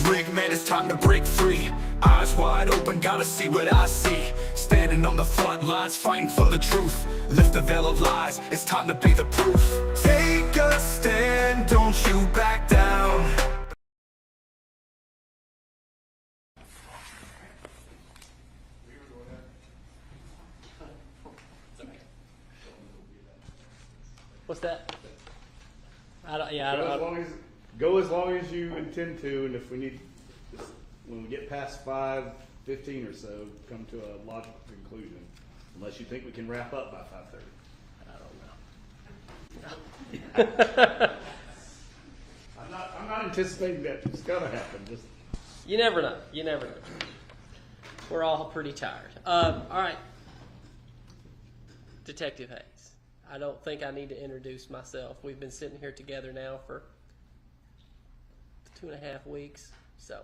rigged, man, it's time to break free. Eyes wide open, gotta see what I see. Standing on the front lines, fighting for the truth. Lift the veil of lies, it's time to be the proof. Take a stand, don't you back down. What's that? Go as long as you intend to, and if we need, when we get past 5:15 or so, come to a logical conclusion. Unless you think we can wrap up by 5:30. I don't know. I'm not anticipating that it's gonna happen. Just You never know. You never know. We're all pretty tired. All right, Detective Hayes. I don't think I need to introduce myself. We've been sitting here together now for 2.5 weeks. So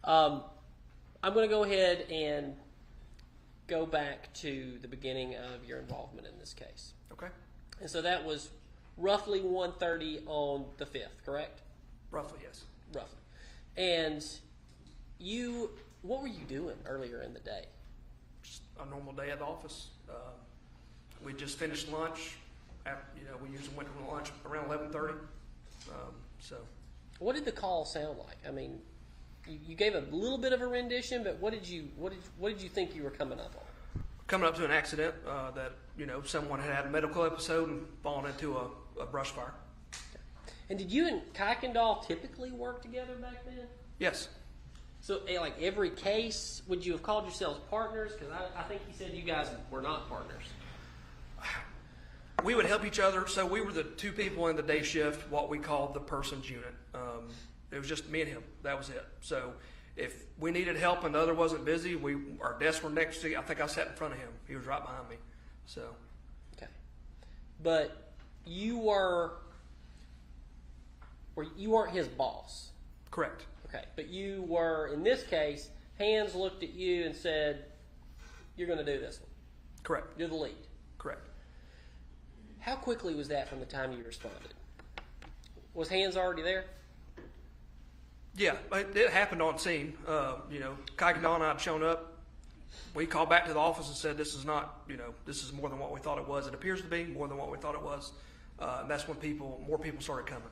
I'm going to go ahead and go back to the beginning of your involvement in this case. Okay. And so that was roughly 1:30 on the 5th, correct? Roughly, yes. Roughly. And what were you doing earlier in the day? Just a normal day at the office. We just finished lunch. We usually went to lunch around 11:30. So. What did the call sound like? I mean, you gave a little bit of a rendition, but what did you think you were coming up on? Coming up to an accident that someone had a medical episode and fallen into a brush fire. Okay. And did you and Kuykendall typically work together back then? Yes. So, like every case, would you have called yourselves partners? Because I think you said you guys were not partners. We would help each other. So we were the two people in the day shift, what we called the person's unit. It was just me and him. That was it. So if we needed help and the other wasn't busy, our desks were next to. I think I sat in front of him. He was right behind me. So. Okay. But you weren't his boss. Correct. Okay. But you were, in this case, Hans looked at you and said, "You're going to do this one." Correct. You're the lead. Correct. How quickly was that from the time you responded? Was Hans already there? Yeah, it happened on scene. Kuykendall and I had shown up. We called back to the office and said, this is not, this is more than what we thought it was. It appears to be more than what we thought it was. And that's when more people started coming.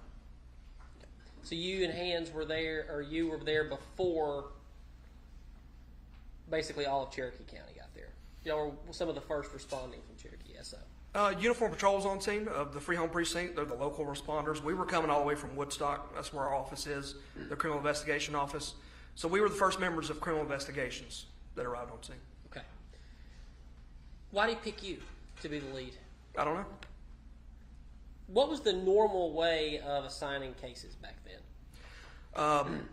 So you and Hans were there, or you were there before basically all of Cherokee County got there. Y'all were some of the first responding from Cherokee SO. Uniform patrols on scene of the Free Home Precinct. They're the local responders. We were coming all the way from Woodstock. That's where our office is, the Criminal Investigation Office. So we were the first members of Criminal Investigations that arrived on scene. Okay. Why did he pick you to be the lead? I don't know. What was the normal way of assigning cases back then?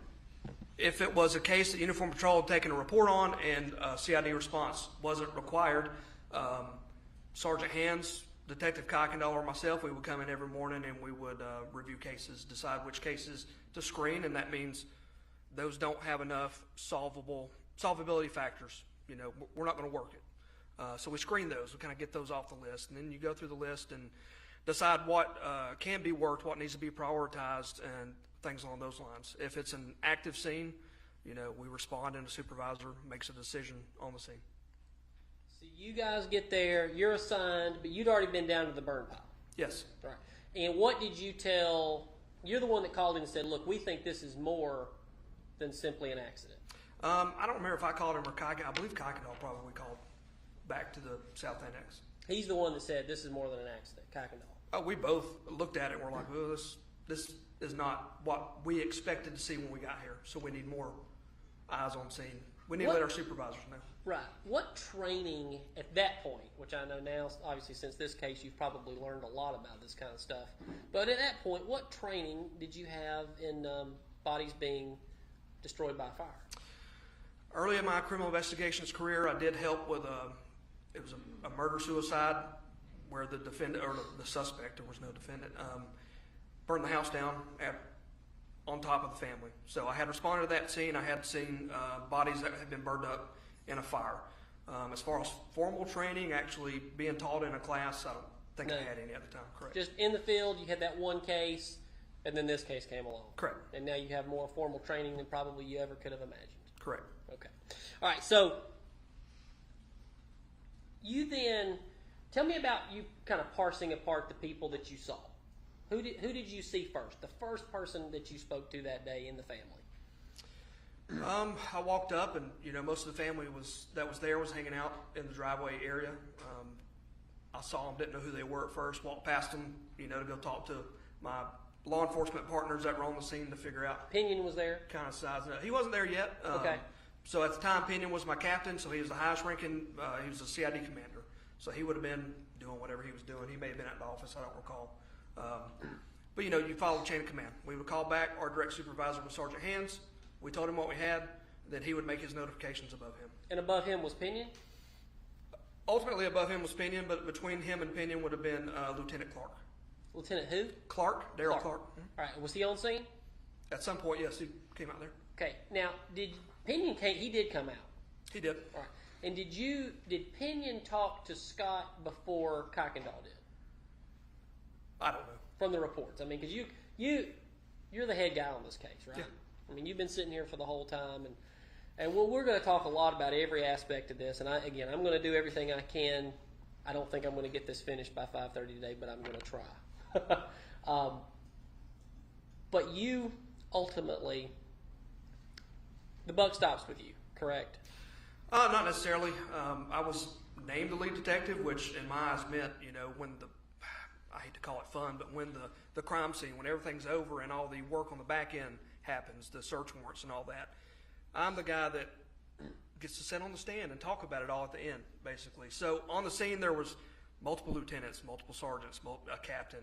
If it was a case that Uniform Patrol had taken a report on and CID response wasn't required, Sergeant Hans, Detective Kuykendall, or myself, we would come in every morning and we would review cases, decide which cases to screen, and that means those don't have enough solvability factors. We're not going to work it. So we screen those. We kind of get those off the list, and then you go through the list and decide what can be worked, what needs to be prioritized, and things along those lines. If it's an active scene, we respond and a supervisor makes a decision on the scene. So you guys get there, you're assigned, but you'd already been down to the burn pile. Yes. Right. And what did you tell, you're the one that called in and said, look, we think this is more than simply an accident. I don't remember if I called him or Kuykendall. I believe Kuykendall probably called back to the South Annex. He's the one that said this is more than an accident, Kuykendall. We both looked at it and we're like, well, this is not what we expected to see when we got here. So we need more eyes on scene. We need to let our supervisors know. Right. What training at that point, which I know now, obviously since this case, you've probably learned a lot about this kind of stuff. But at that point, what training did you have in bodies being destroyed by fire? Early in my criminal investigations career, I did help with it was a murder-suicide where the defendant, or the suspect, there was no defendant, burned the house down on top of the family. So I had responded to that scene. I had seen bodies that had been burned up in a fire. As far as formal training, actually being taught in a class, I don't think I had any at the time. Correct. Just in the field, you had that one case. And then this case came along. Correct. And now you have more formal training than probably you ever could have imagined. Correct. Okay. All right. So you then tell me about you kind of parsing apart the people that you saw. Who did you see first? The first person that you spoke to that day in the family. I walked up, and most of the family that was there was hanging out in the driveway area. I saw them, didn't know who they were at first. Walked past them, to go talk to my law enforcement partners that were on the scene to figure out. Pinion was there. Kind of size. He wasn't there yet. Okay. So at the time, Pinion was my captain, so he was the highest ranking. He was a CID commander, so he would have been doing whatever he was doing. He may have been at the office. I don't recall. But you follow the chain of command. We would call back. Our direct supervisor was Sergeant Hands. We told him what we had. Then he would make his notifications above him. And above him was Pinion? Ultimately, above him was Pinion, but between him and Pinion would have been Lieutenant Clark. Lieutenant who? Clark, Daryl Clark. All right. Was he on scene? At some point, yes, he came out there. Okay. Now, Pinion came? He did come out. He did. All right. And did Pinion talk to Scott before Kuykendall did? I don't know. From the reports. I mean, because you're the head guy on this case, right? Yeah. I mean, you've been sitting here for the whole time, and we're going to talk a lot about every aspect of this. And I'm going to do everything I can. I don't think I'm going to get this finished by 5:30 today, but I'm going to try. But you ultimately, the buck stops with you, correct? Not necessarily. I was named the lead detective, which in my eyes meant, when I hate to call it fun, but when the crime scene, when everything's over and all the work on the back end happens, the search warrants and all that, I'm the guy that gets to sit on the stand and talk about it all at the end, basically. So on the scene, there was multiple lieutenants, multiple sergeants, a captain,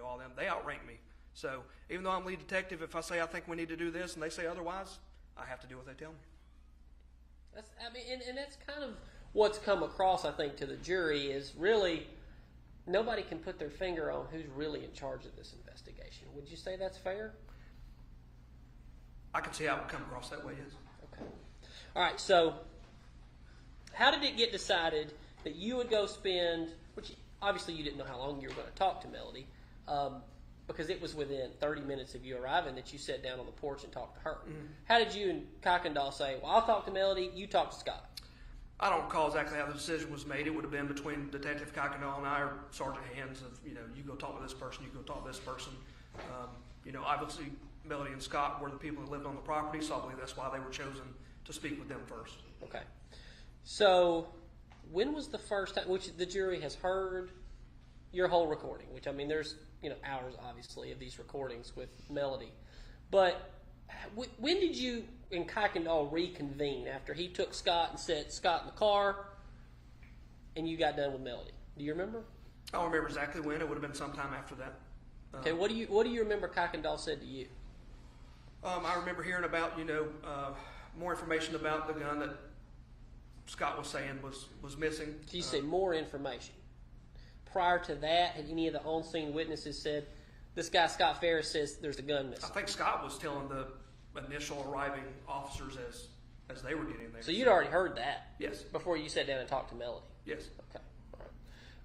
all them. They outrank me. So even though I'm lead detective, if I say I think we need to do this and they say otherwise, I have to do what they tell me. And that's kind of what's come across, I think, to the jury is really nobody can put their finger on who's really in charge of this investigation. Would you say that's fair? I can see how it would come across that way, yes. Okay. All right, so how did it get decided that you would go spend, which obviously you didn't know how long you were going to talk to Melody, because it was within 30 minutes of you arriving that you sat down on the porch and talked to her. Mm-hmm. How did you and Kuykendall say, well, I'll talk to Melody, you talk to Scott? I don't recall exactly how the decision was made. It would have been between Detective Kuykendall and I, or Sergeant Hands, of, you go talk to this person, you go talk to this person. Obviously Melody and Scott were the people who lived on the property, so I believe that's why they were chosen to speak with them first. Okay. So when was the first time, which the jury has heard your whole recording, which, I mean, there's, hours, obviously, of these recordings with Melody. But when did you and Kuykendall reconvene after he took Scott and set Scott in the car and you got done with Melody? Do you remember? I don't remember exactly when. It would have been sometime after that. Okay, what do you remember Kuykendall said to you? I remember hearing about, more information about the gun that Scott was saying was missing. So you say more information. Prior to that, had any of the on-scene witnesses said, this guy Scott Farris says there's a gun missing? I think Scott was telling the initial arriving officers as they were getting there. So you'd already heard that? Yes. Before you sat down and talked to Melody? Yes. Okay,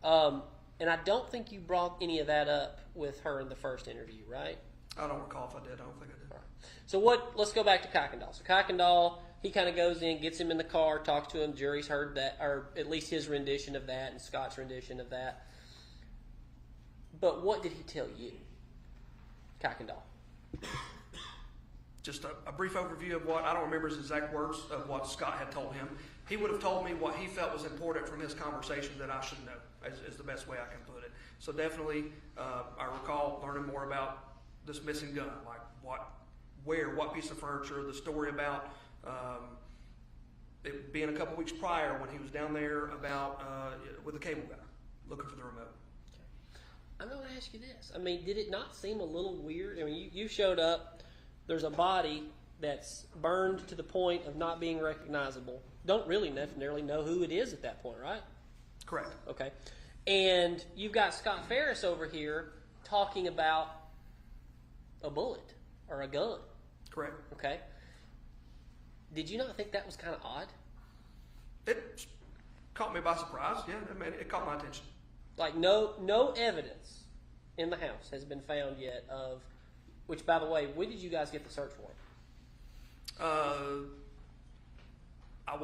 all right. And I don't think you brought any of that up with her in the first interview, right? I don't recall if I did. I don't think I did. All right. So let's go back to Kuykendall. So Kuykendall, he kind of goes in, gets him in the car, talks to him. Jury's heard that, or at least his rendition of that and Scott's rendition of that. But what did he tell you, Kuykendall? Just a brief overview of what, I don't remember his exact words of what Scott had told him. He would have told me what he felt was important from his conversation that I should know, is the best way I can put it. So definitely, I recall learning more about this missing gun, like what piece of furniture, the story about it being a couple weeks prior when he was down there about with the cable guy looking for the remote. I'm going to ask you this. I mean, did it not seem a little weird? I mean, you showed up. There's a body that's burned to the point of not being recognizable. Don't really necessarily know who it is at that point, right? Correct. Okay. And you've got Scott Farris over here talking about a bullet or a gun. Correct. Okay. Did you not think that was kind of odd? It caught me by surprise. Yeah, I mean, it caught my attention. Like no evidence in the house has been found yet of Which, by the way, when did you guys get the search warrant? I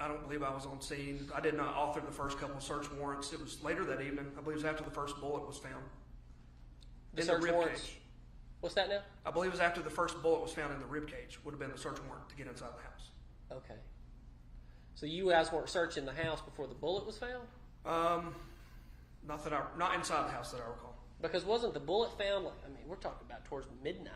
don't believe I was on scene. I did not author the first couple of search warrants. It was later that evening. I believe it was after the first bullet was found. The search rib warrants. cage. What's that now? I believe it was after the first bullet was found in the rib cage. Would have been the search warrant to get inside the house. Okay. So you guys weren't searching the house before the bullet was found? Not inside the house that I recall. Because wasn't the bullet found, we're talking about towards midnight,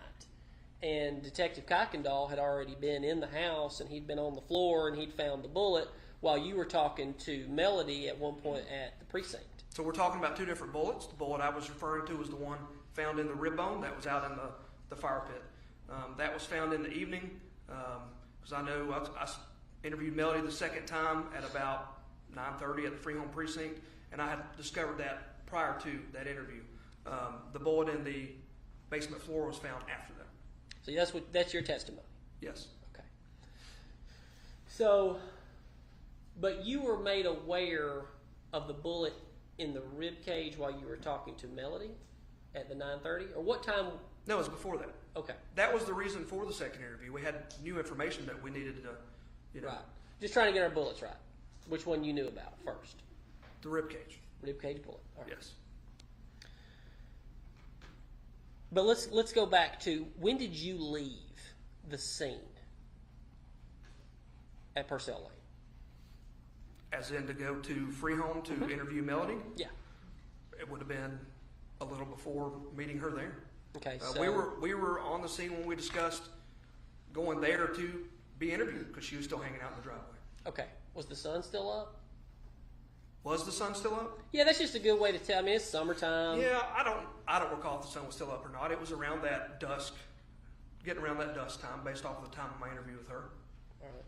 and Detective Kuykendall had already been in the house, and he'd been on the floor, and he'd found the bullet while you were talking to Melody at one point at the precinct. So we're talking about two different bullets. The bullet I was referring to was the one found in the rib bone that was out in the fire pit. That was found in the evening, because I know I interviewed Melody the second time at about 9:30 at the Free Home Precinct, and I had discovered that prior to that interview. The bullet in the basement floor was found after that. So that's your testimony? Yes. Okay. So, but you were made aware of the bullet in the rib cage while you were talking to Melody at the 9:30? Or what time? No, it was before that. Okay. That was the reason for the second interview. We had new information that we needed to, Right. Just trying to get our bullets right. Which one you knew about first? The rib cage. Rib cage bullet. All right. Yes. But let's go back to, when did you leave the scene at Purcell Lane? As in to go to Free Home to interview Melody? Yeah. It would have been a little before meeting her there. Okay. So We were on the scene when we discussed going there to be interviewed because she was still hanging out in the driveway. Okay. Was the sun still up? Was the sun still up? Yeah, that's just a good way to tell. It's summertime. Yeah, I don't recall if the sun was still up or not. It was around that dusk, getting around that dusk time based off of the time of my interview with her. All right.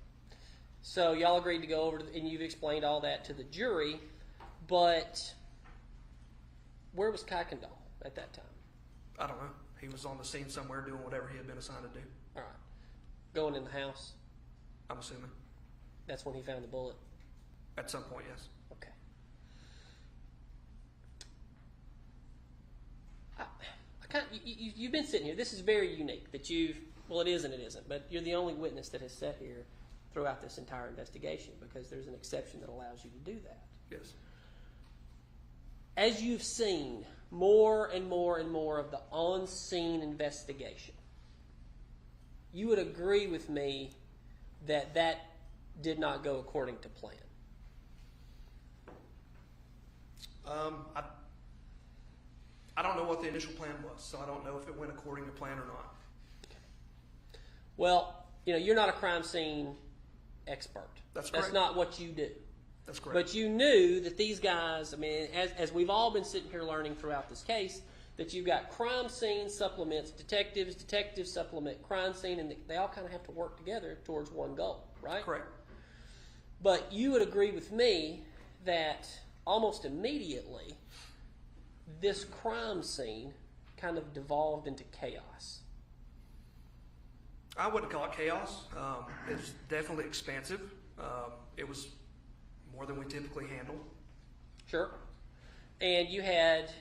So y'all agreed to go over, and you've explained all that to the jury, but where was Kuykendall at that time? I don't know. He was on the scene somewhere doing whatever he had been assigned to do. All right. Going in the house? I'm assuming. That's when he found the bullet? At some point, yes. Okay. You've been sitting here. This is very unique that well, it is and it isn't, but you're the only witness that has sat here throughout this entire investigation because there's an exception that allows you to do that. Yes. As you've seen more and more and more of the on-scene investigation, you would agree with me that that did not go according to plan. I don't know what the initial plan was, so I don't know if it went according to plan or not. Well, you're not a crime scene expert. That's correct. That's not what you do. That's correct. But you knew that these guys, as we've all been sitting here learning throughout this case, that you've got crime scene supplements, detectives supplement crime scene, and they all kind of have to work together towards one goal, right? Correct. But you would agree with me that almost immediately this crime scene kind of devolved into chaos. I wouldn't call it chaos. It's definitely expansive. It was more than we typically handle. Sure. And you had,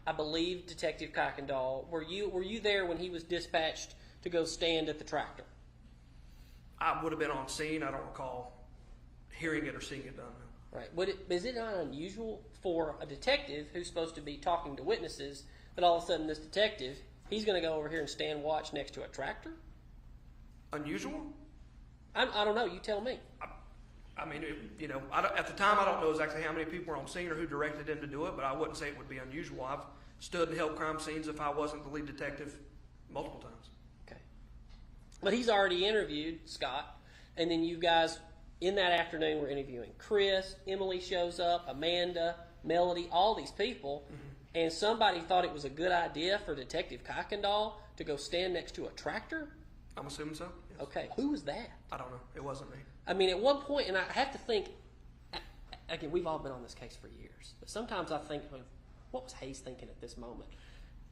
I believe, Detective Kuykendall. Were you there when he was dispatched to go stand at the tractor? I would have been on scene. I don't recall hearing it or seeing it done. Right. Is it not unusual for a detective who's supposed to be talking to witnesses that all of a sudden this detective, he's going to go over here and stand watch next to a tractor? Unusual? I don't know. You tell me. At the time, I don't know exactly how many people were on scene or who directed him to do it, but I wouldn't say it would be unusual. I've stood and helped crime scenes if I wasn't the lead detective multiple times. Okay. But he's already interviewed Scott, and then you guys, in that afternoon, were interviewing Chris. Emily shows up, Amanda, Melody, all these people, and somebody thought it was a good idea for Detective Kuykendall to go stand next to a tractor? I'm assuming so. Yes. Okay. Who was that? I don't know. It wasn't me. At one point, and I have to think, again, we've all been on this case for years, but sometimes I think, what was Hayes thinking at this moment?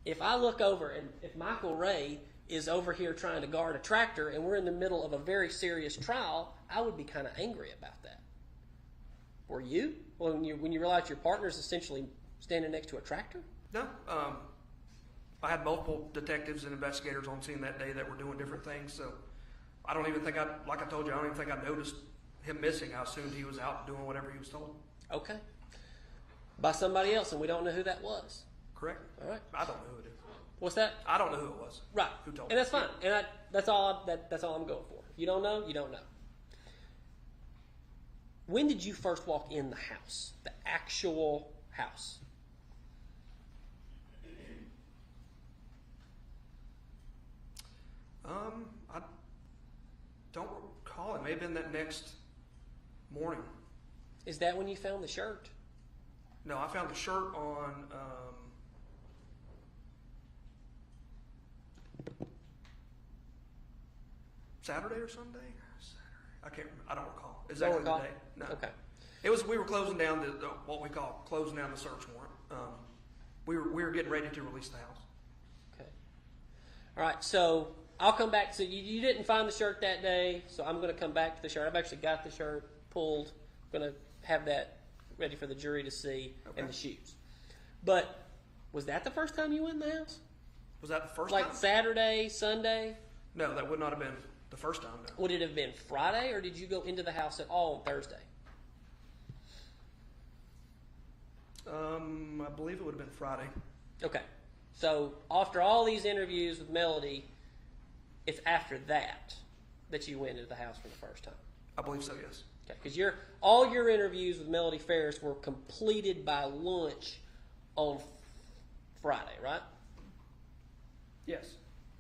If I look over and if Michael Ray is over here trying to guard a tractor and we're in the middle of a very serious trial, I would be kind of angry about that. Were you? When you realize your partner is essentially standing next to a tractor? No. I had multiple detectives and investigators on scene that day that were doing different things. So I don't even think like I told you, I don't even think I noticed him missing. I assumed he was out doing whatever he was told. Okay. By somebody else, and we don't know who that was. Correct. All right. I don't know who it is. What's that? I don't know who it was. Right. Who told And me. that's fine. And that's all I'm going for. You don't know, you don't know. When did you first walk in the house? The actual house? I don't recall. It may have been that next morning. Is that when you found the shirt? No, I found the shirt on Saturday or Sunday. I can't remember. I don't recall exactly the day. No. Okay. It was. We were closing down the what we call closing down the search warrant. We were getting ready to release the house. Okay. All right. So I'll come back. So you didn't find the shirt that day. So I'm going to come back to the shirt. I've actually got the shirt pulled. I'm going to have that ready for the jury to see, and the shoes. But was that the first time you went in the house? Was that the first Like time? Saturday, Sunday? No, that would not have been the first time. No. Would it have been Friday, or did you go into the house at all on Thursday? I believe it would have been Friday. Okay. So after all these interviews with Melody, it's after that you went into the house for the first time. I believe so. Yes. Okay, because all your interviews with Melody Farris were completed by lunch on Friday, right? Yes.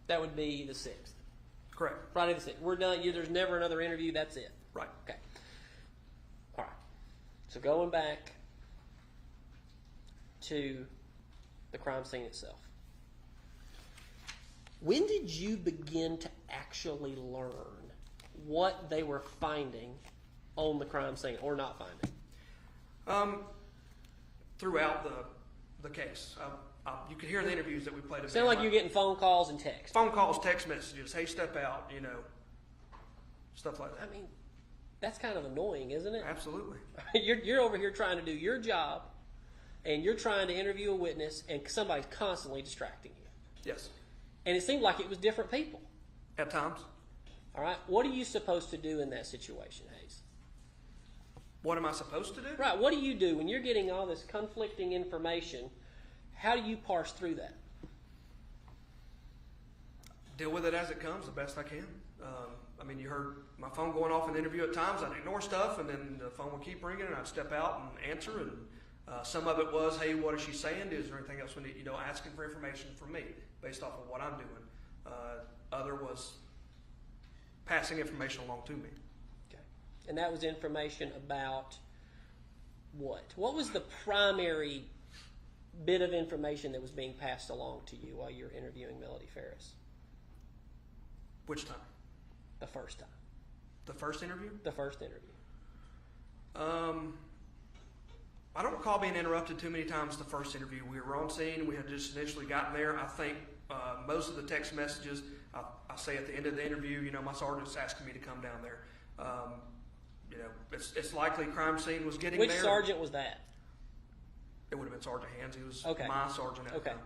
That would be the 6th. Correct. Friday the 6th. We're done. There's never another interview. That's it. Right. Okay. All right. So going back to the crime scene itself. When did you begin to actually learn what they were finding on the crime scene or not finding? Throughout the case, you could hear in the interviews that we played. It sounded like you're getting phone calls and texts. Phone calls, text messages. Hey, step out. Stuff like that. I mean, that's kind of annoying, isn't it? Absolutely. You're over here trying to do your job, and you're trying to interview a witness, and somebody's constantly distracting you. Yes. And it seemed like it was different people. At times. All right. What are you supposed to do in that situation, Hayes? What am I supposed to do? Right. What do you do when you're getting all this conflicting information? How do you parse through that? Deal with it as it comes the best I can. You heard my phone going off in the interview at times. I'd ignore stuff, and then the phone would keep ringing, and I'd step out and answer. And some of it was, hey, what is she saying? Is there anything else we need? Asking for information from me based off of what I'm doing. Other was passing information along to me. Okay. And that was information about what? What was the primary bit of information that was being passed along to you while you're interviewing Melody Farris? Which time? The first time. The first interview? The first interview. I don't recall being interrupted too many times the first interview. We were on scene. We had just initially gotten there. I think most of the text messages, I say at the end of the interview, my sergeant's asking me to come down there. It's likely crime scene was getting Which there. Which sergeant was that? It would have been Sergeant Hands. He was Okay. my sergeant at the Okay. time.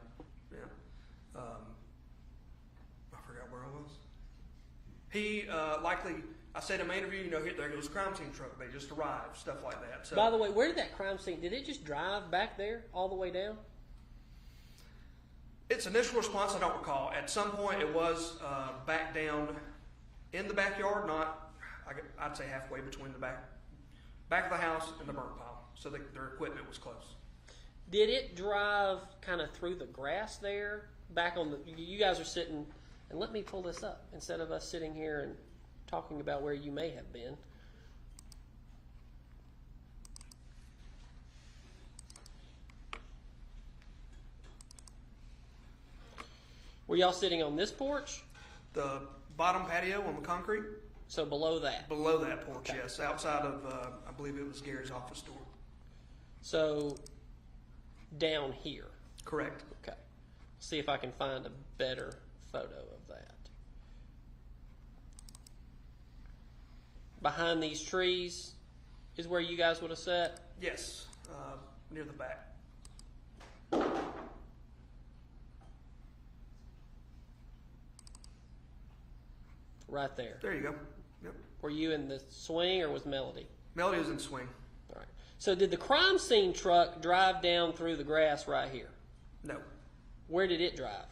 Yeah. I forgot where I was. He likely, I said in my interview, there goes crime scene truck. They just arrived, stuff like that. So, By the way, where did that crime scene, did it just drive back there all the way down? its initial response, I don't recall. At some point, it was back down in the backyard, I'd say halfway between the back of the house and the burn pile. So their equipment was close. Did it drive kind of through the grass there? Back on you guys are sitting, and let me pull this up instead of us sitting here and talking about where you may have been. Were y'all sitting on this porch? The bottom patio on the concrete? So below that? Below that porch, Okay. yes. Outside of, I believe it was Gary's office door. So down here? Correct. Okay. See if I can find a better photo of that. Behind these trees is where you guys would have sat? Yes, near the back. right there. There you go. Yep. Were you in the swing or was Melody? Melody was in swing. All right. So did the crime scene truck drive down through the grass right here? No. Where did it drive?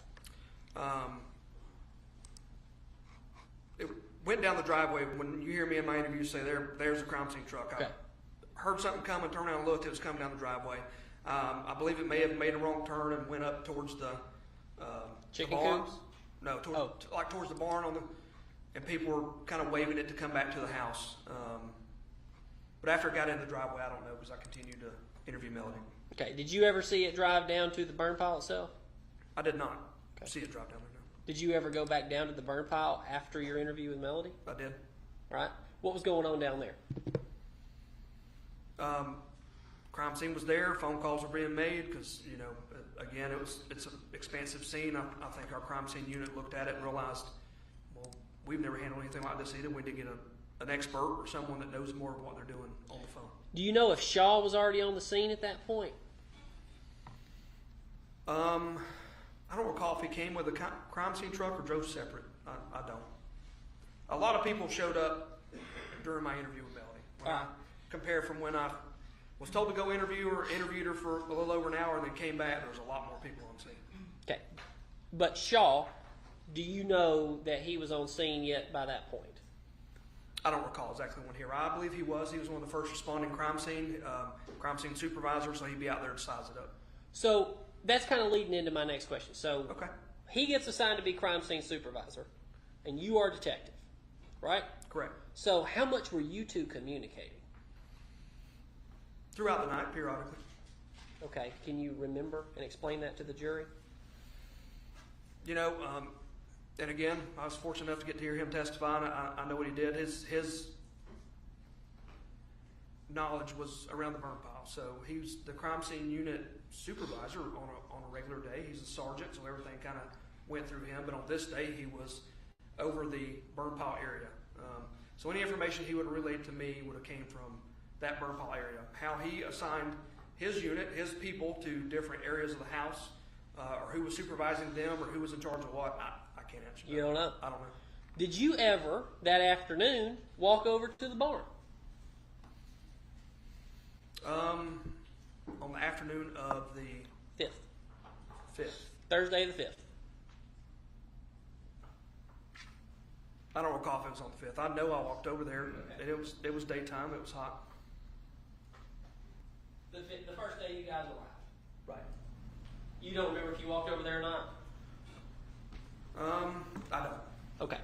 It went down the driveway. When you hear me in my interview say, there's a crime scene truck. Okay. I heard something coming, turned around and looked. It was coming down the driveway. I believe it may have made a wrong turn and went up towards the Chicken barn. coops? No, like towards the barn and people were kind of waving it to come back to the house. But after it got in the driveway, I don't know because I continued to interview Melody. Okay. Did you ever see it drive down to the burn pile itself? I did not see it drive down there. Did you ever go back down to the burn pile after your interview with Melody? No. I did. Right. What was going on down there? Crime scene was there. Phone calls were being made because, again, it's an expansive scene. I think our crime scene unit looked at it and realized, well, we've never handled anything like this either. We need to get an expert or someone that knows more of what they're doing on the phone. Do you know if Shaw was already on the scene at that point? I don't recall if he came with a crime scene truck or drove separate. I don't. A lot of people showed up during my interview with Melody. When I compare from when I was told to go interviewed her for a little over an hour and then came back, there was a lot more people on scene. Okay. But Shaw, do you know that he was on scene yet by that point? I don't recall exactly when here. I believe he was. He was one of the first responding crime scene supervisors, so he'd be out there to size it up. So that's kind of leading into my next question. So Okay. he gets assigned to be crime scene supervisor, and you are detective, right? Correct. So how much were you two communicating? Throughout the night, periodically. Okay. Can you remember and explain that to the jury? And again, I was fortunate enough to get to hear him testify, and I know what he did. His knowledge was around the burn pile. So he was the crime scene unit supervisor on a regular day. He's a sergeant, so everything kind of went through him. But on this day, he was over the burn pile area. So any information he would have relayed to me would have came from that burn pile area. How he assigned his unit, his people to different areas of the house, or who was supervising them, or who was in charge of what, I can't answer that. You don't know? I don't know. Did you ever, that afternoon, walk over to the barn? On the afternoon of the 5th. 5th. Thursday the 5th. I don't recall if it was on the 5th. I know I walked over there, and it was daytime. It was hot. The first day you guys arrived. Right. You don't remember if you walked over there or not? I don't. Okay.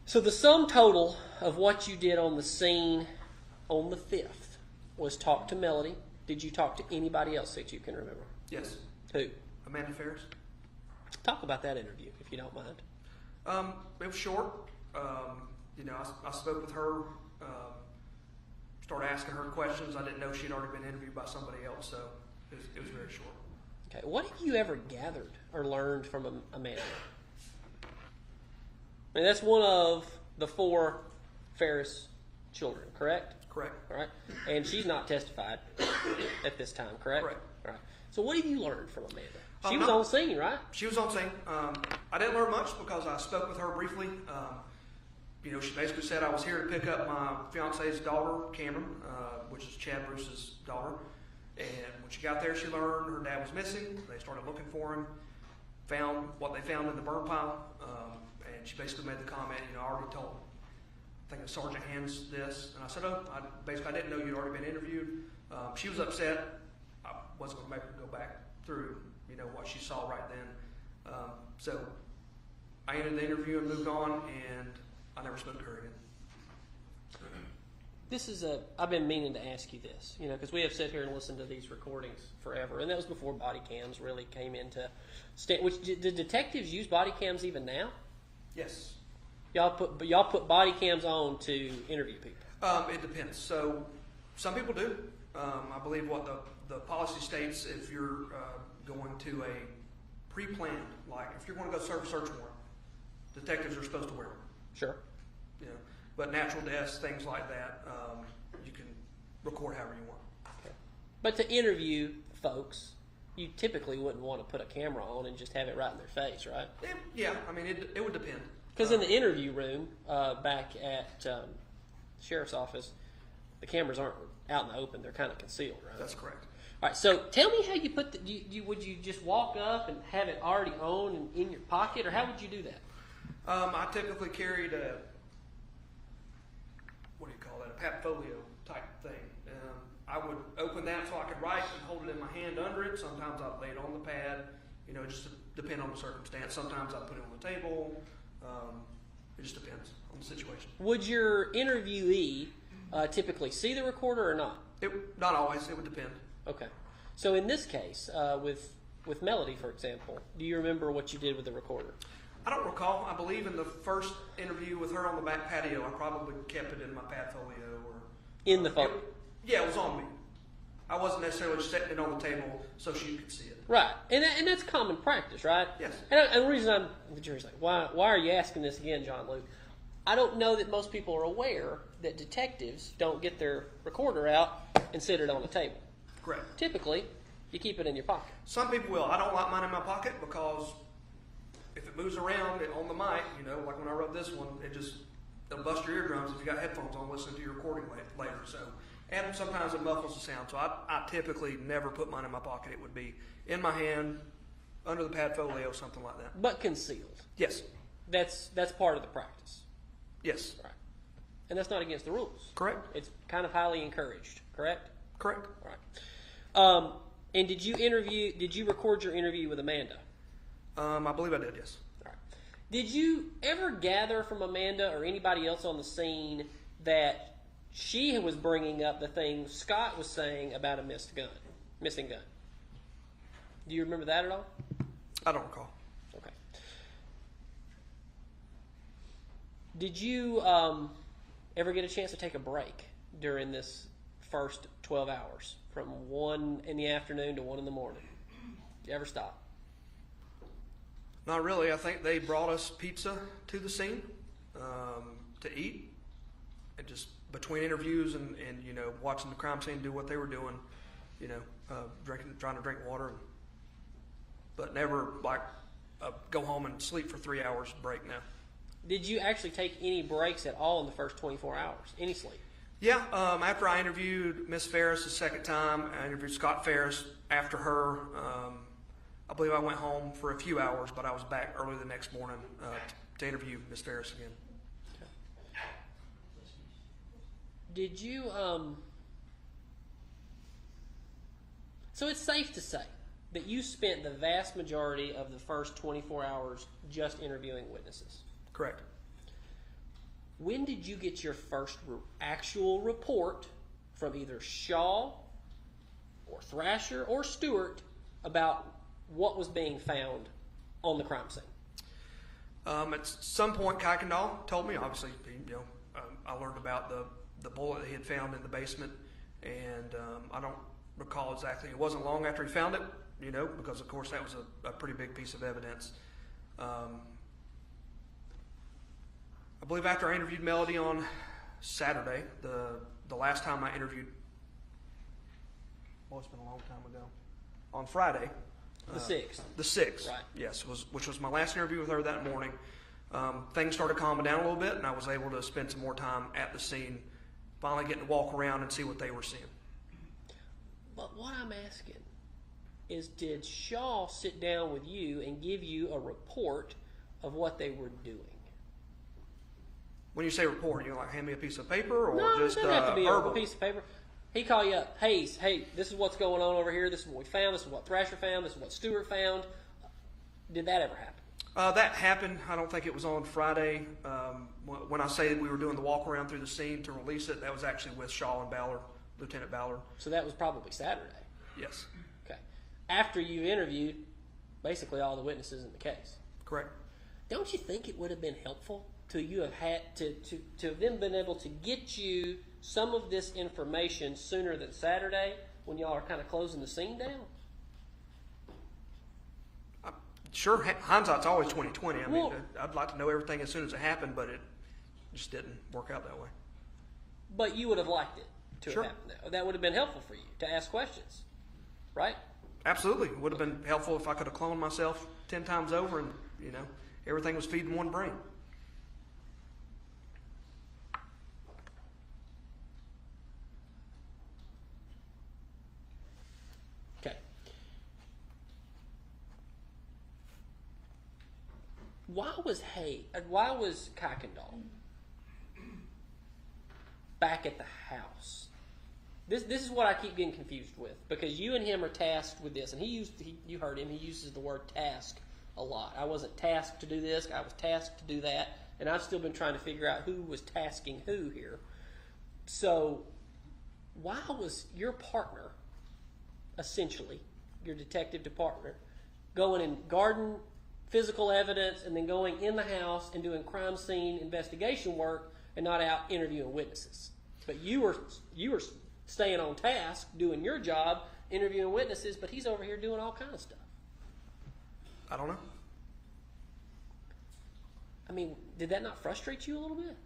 So the sum total of what you did on the scene on the 5th was talk to Melody. Did you talk to anybody else that you can remember? Yes. Who? Amanda Farris. Talk about that interview, if you don't mind. It was short. I spoke with her, started asking her questions. I didn't know she'd already been interviewed by somebody else, so it was very short. Okay. What have you ever gathered or learned from Amanda? I mean, that's one of the 4 Farris children, correct? Correct. All right. And she's not testified at this time, correct? Correct. All right. So what have you learned from Amanda? She Um, was no- on scene, right? She was on scene. I didn't learn much because I spoke with her briefly. She basically said I was here to pick up my fiance's daughter, Cameron, which is Chad Bruce's daughter. And when she got there, she learned her dad was missing. They started looking for him, found what they found in the burn pile, and she basically made the comment, I already told, I think it was Sergeant Hans this, and I said, I didn't know you'd already been interviewed. She was upset. I wasn't going to make her go back through, what she saw right then. So I ended the interview and moved on, and I never spoke to her again. I've been meaning to ask you this, because we have sat here and listened to these recordings forever, and that was before body cams really came into which did detectives use body cams even now? Yes. Y'all put body cams on to interview people. It depends. So some people do. I believe what the policy states, if you're going to a pre-planned, like if you're going to go serve a search warrant, detectives are supposed to wear them. Sure. But natural deaths, things like that, you can record however you want. Okay. But to interview folks, you typically wouldn't want to put a camera on and just have it right in their face, right? Yeah, I mean, it would depend. Because in the interview room back at sheriff's office, the cameras aren't out in the open; they're kind of concealed, right? That's correct. All right. So tell me how you put would you just walk up and have it already on and in your pocket, or how would you do that? I typically carried a portfolio type thing. I would open that so I could write and hold it in my hand under it. Sometimes I'd lay it on the pad. You know, it just depend on the circumstance. Sometimes I'd put it on the table. It just depends on the situation. Would your interviewee typically see the recorder or not? Not always. It would depend. Okay. So in this case, with Melody, for example, do you remember what you did with the recorder? I don't recall. I believe in the first interview with her on the back patio, I probably kept it in my padfolio or in the phone. Yeah, it was on me. I wasn't necessarily setting it on the table so she could see it. Right, and that's common practice, right? Yes. And the reason the jury's like, why are you asking this again, John Luke? I don't know that most people are aware that detectives don't get their recorder out and sit it on the table. Correct. Typically, you keep it in your pocket. Some people will. I don't like mine in my pocket because if it moves around on the mic, you know, like when I wrote this one, it'll bust your eardrums if you got headphones on listening to your recording later. So, and sometimes it muffles the sound. So I typically never put mine in my pocket. It would be in my hand, under the padfolio, something like that. But concealed. Yes. That's part of the practice. Yes. Right. And that's not against the rules. Correct. It's kind of highly encouraged. Correct. Correct. All right. And did you record your interview with Amanda? I believe I did, yes. All right. Did you ever gather from Amanda or anybody else on the scene that she was bringing up the thing Scott was saying about a missing gun? Do you remember that at all? I don't recall. Okay. Did you ever get a chance to take a break during this first 12 hours from 1 in the afternoon to 1 in the morning? Did you ever stop? Not really. I think they brought us pizza to the scene to eat, and just between interviews and you know, watching the crime scene do what they were doing, you know, trying to drink water, but never like go home and sleep for 3 hours break. Now. Did you actually take any breaks at all in the first 24 hours? Any sleep? Yeah. After I interviewed Miss Farris the second time, I interviewed Scott Farris after her. I believe I went home for a few hours, but I was back early the next morning to interview Miss Farris again. Okay. Did you, so it's safe to say that you spent the vast majority of the first 24 hours just interviewing witnesses? Correct. When did you get your first actual report from either Shaw or Thrasher or Stewart about what was being found on the crime scene? At some point, Kuykendall told me, obviously, you know, I learned about the bullet that he had found in the basement, and I don't recall exactly. It wasn't long after he found it, you know, because of course that was a pretty big piece of evidence. I believe after I interviewed Melody on Saturday, the last time I interviewed, well, it's been a long time ago, on Friday. The 6th. The 6th, right? Yes, which was my last interview with her that morning. Things started calming down a little bit, and I was able to spend some more time at the scene, finally getting to walk around and see what they were seeing. But what I'm asking is, did Shaw sit down with you and give you a report of what they were doing? When you say report, you like hand me a piece of paper, or No, just it doesn't have to be verbal? a piece of paper. He call you up. Hey, this is what's going on over here. This is what we found. This is what Thrasher found. This is what Stewart found. Did that ever happen? That happened. I don't think it was on Friday. When I say we were doing the walk around through the scene to release it, that was actually with Shaw and Ballard, Lieutenant Ballard. So that was probably Saturday. Yes. Okay. After you interviewed basically all the witnesses in the case. Correct. Don't you think it would have been helpful to you have had to have them been able to get you some of this information sooner than Saturday when y'all are kind of closing the scene down? Sure, hindsight's always 20/20. I mean, Well, I'd like to know everything as soon as it happened, but it just didn't work out that way. But you would have liked it to Sure. have happened. That would have been helpful for you to ask questions, right? Absolutely. It would have been helpful if I could have cloned myself 10 times over and, everything was feeding one brain. Okay. Why was Kuykendall back at the house? This is what I keep getting confused with, because you and him are tasked with this, and you heard him, he uses the word task a lot. I wasn't tasked to do this, I was tasked to do that, and I've still been trying to figure out who was tasking who here. So why was your partner, essentially, your detective partner, going and guarding physical evidence and then going in the house and doing crime scene investigation work and not out interviewing witnesses? But you were staying on task, doing your job, interviewing witnesses, but he's over here doing all kinds of stuff. I don't know. I mean, did that not frustrate you a little bit?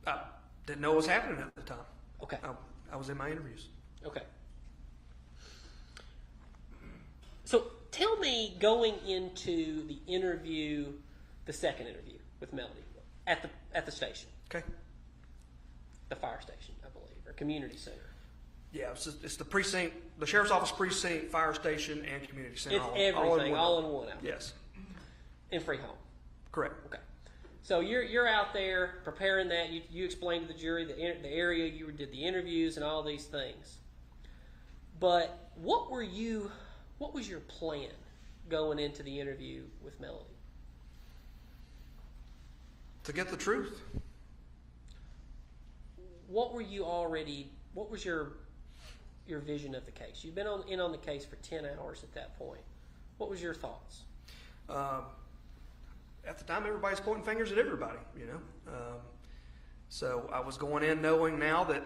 I didn't know what was happening at the time. Okay. I was in my interviews. Okay. So tell me, going into the interview, the second interview with Melody at the station. Okay. The fire station, I believe, or community center. Yeah, it's the precinct, the sheriff's office precinct, fire station, and community center. It's everything, all in one out there. Yes. In Freeholm. Correct. Okay. So you're out there preparing that. You explained to the jury the area you did the interviews and all these things. But what was your plan going into the interview with Melody? To get the truth. What was your vision of the case? You've been on the case for 10 hours at that point. What was your thoughts? At the time, everybody's pointing fingers at everybody, So I was going in knowing now that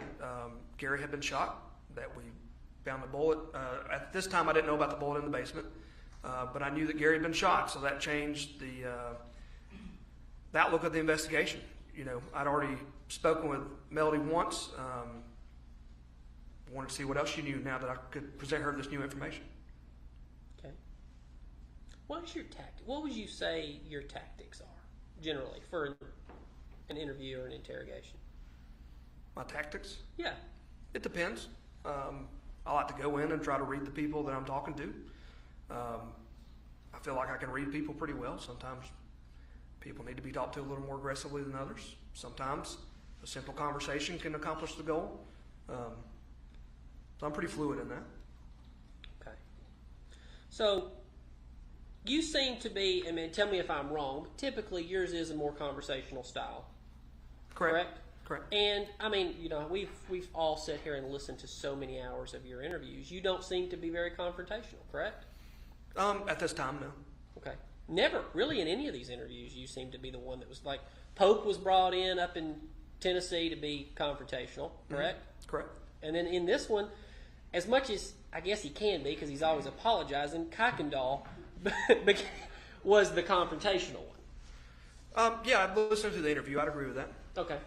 Gary had been shot, that we found the bullet. At this time, I didn't know about the bullet in the basement, but I knew that Gary had been shot, so that changed the outlook of the investigation. I'd already spoken with Melody once. Wanted to see what else she knew now that I could present her this new information. Okay. What is your tactic? What would you say your tactics are generally for an interview or an interrogation? My tactics? Yeah. It depends. I like to go in and try to read the people that I'm talking to. I feel like I can read people pretty well. Sometimes people need to be talked to a little more aggressively than others. Sometimes a simple conversation can accomplish the goal. So I'm pretty fluid in that. Okay. So you seem to be, tell me if I'm wrong, but typically yours is a more conversational style. Correct? Correct. And we've all sat here and listened to so many hours of your interviews. You don't seem to be very confrontational, correct? At this time, no. Okay. Never really in any of these interviews you seem to be the one that was like, Pope was brought in up in Tennessee to be confrontational, correct? Mm-hmm. Correct. And then in this one, as much as I guess he can be because he's always apologizing, Kuykendall was the confrontational one. Yeah, I'd listen to the interview. I'd agree with that. Okay.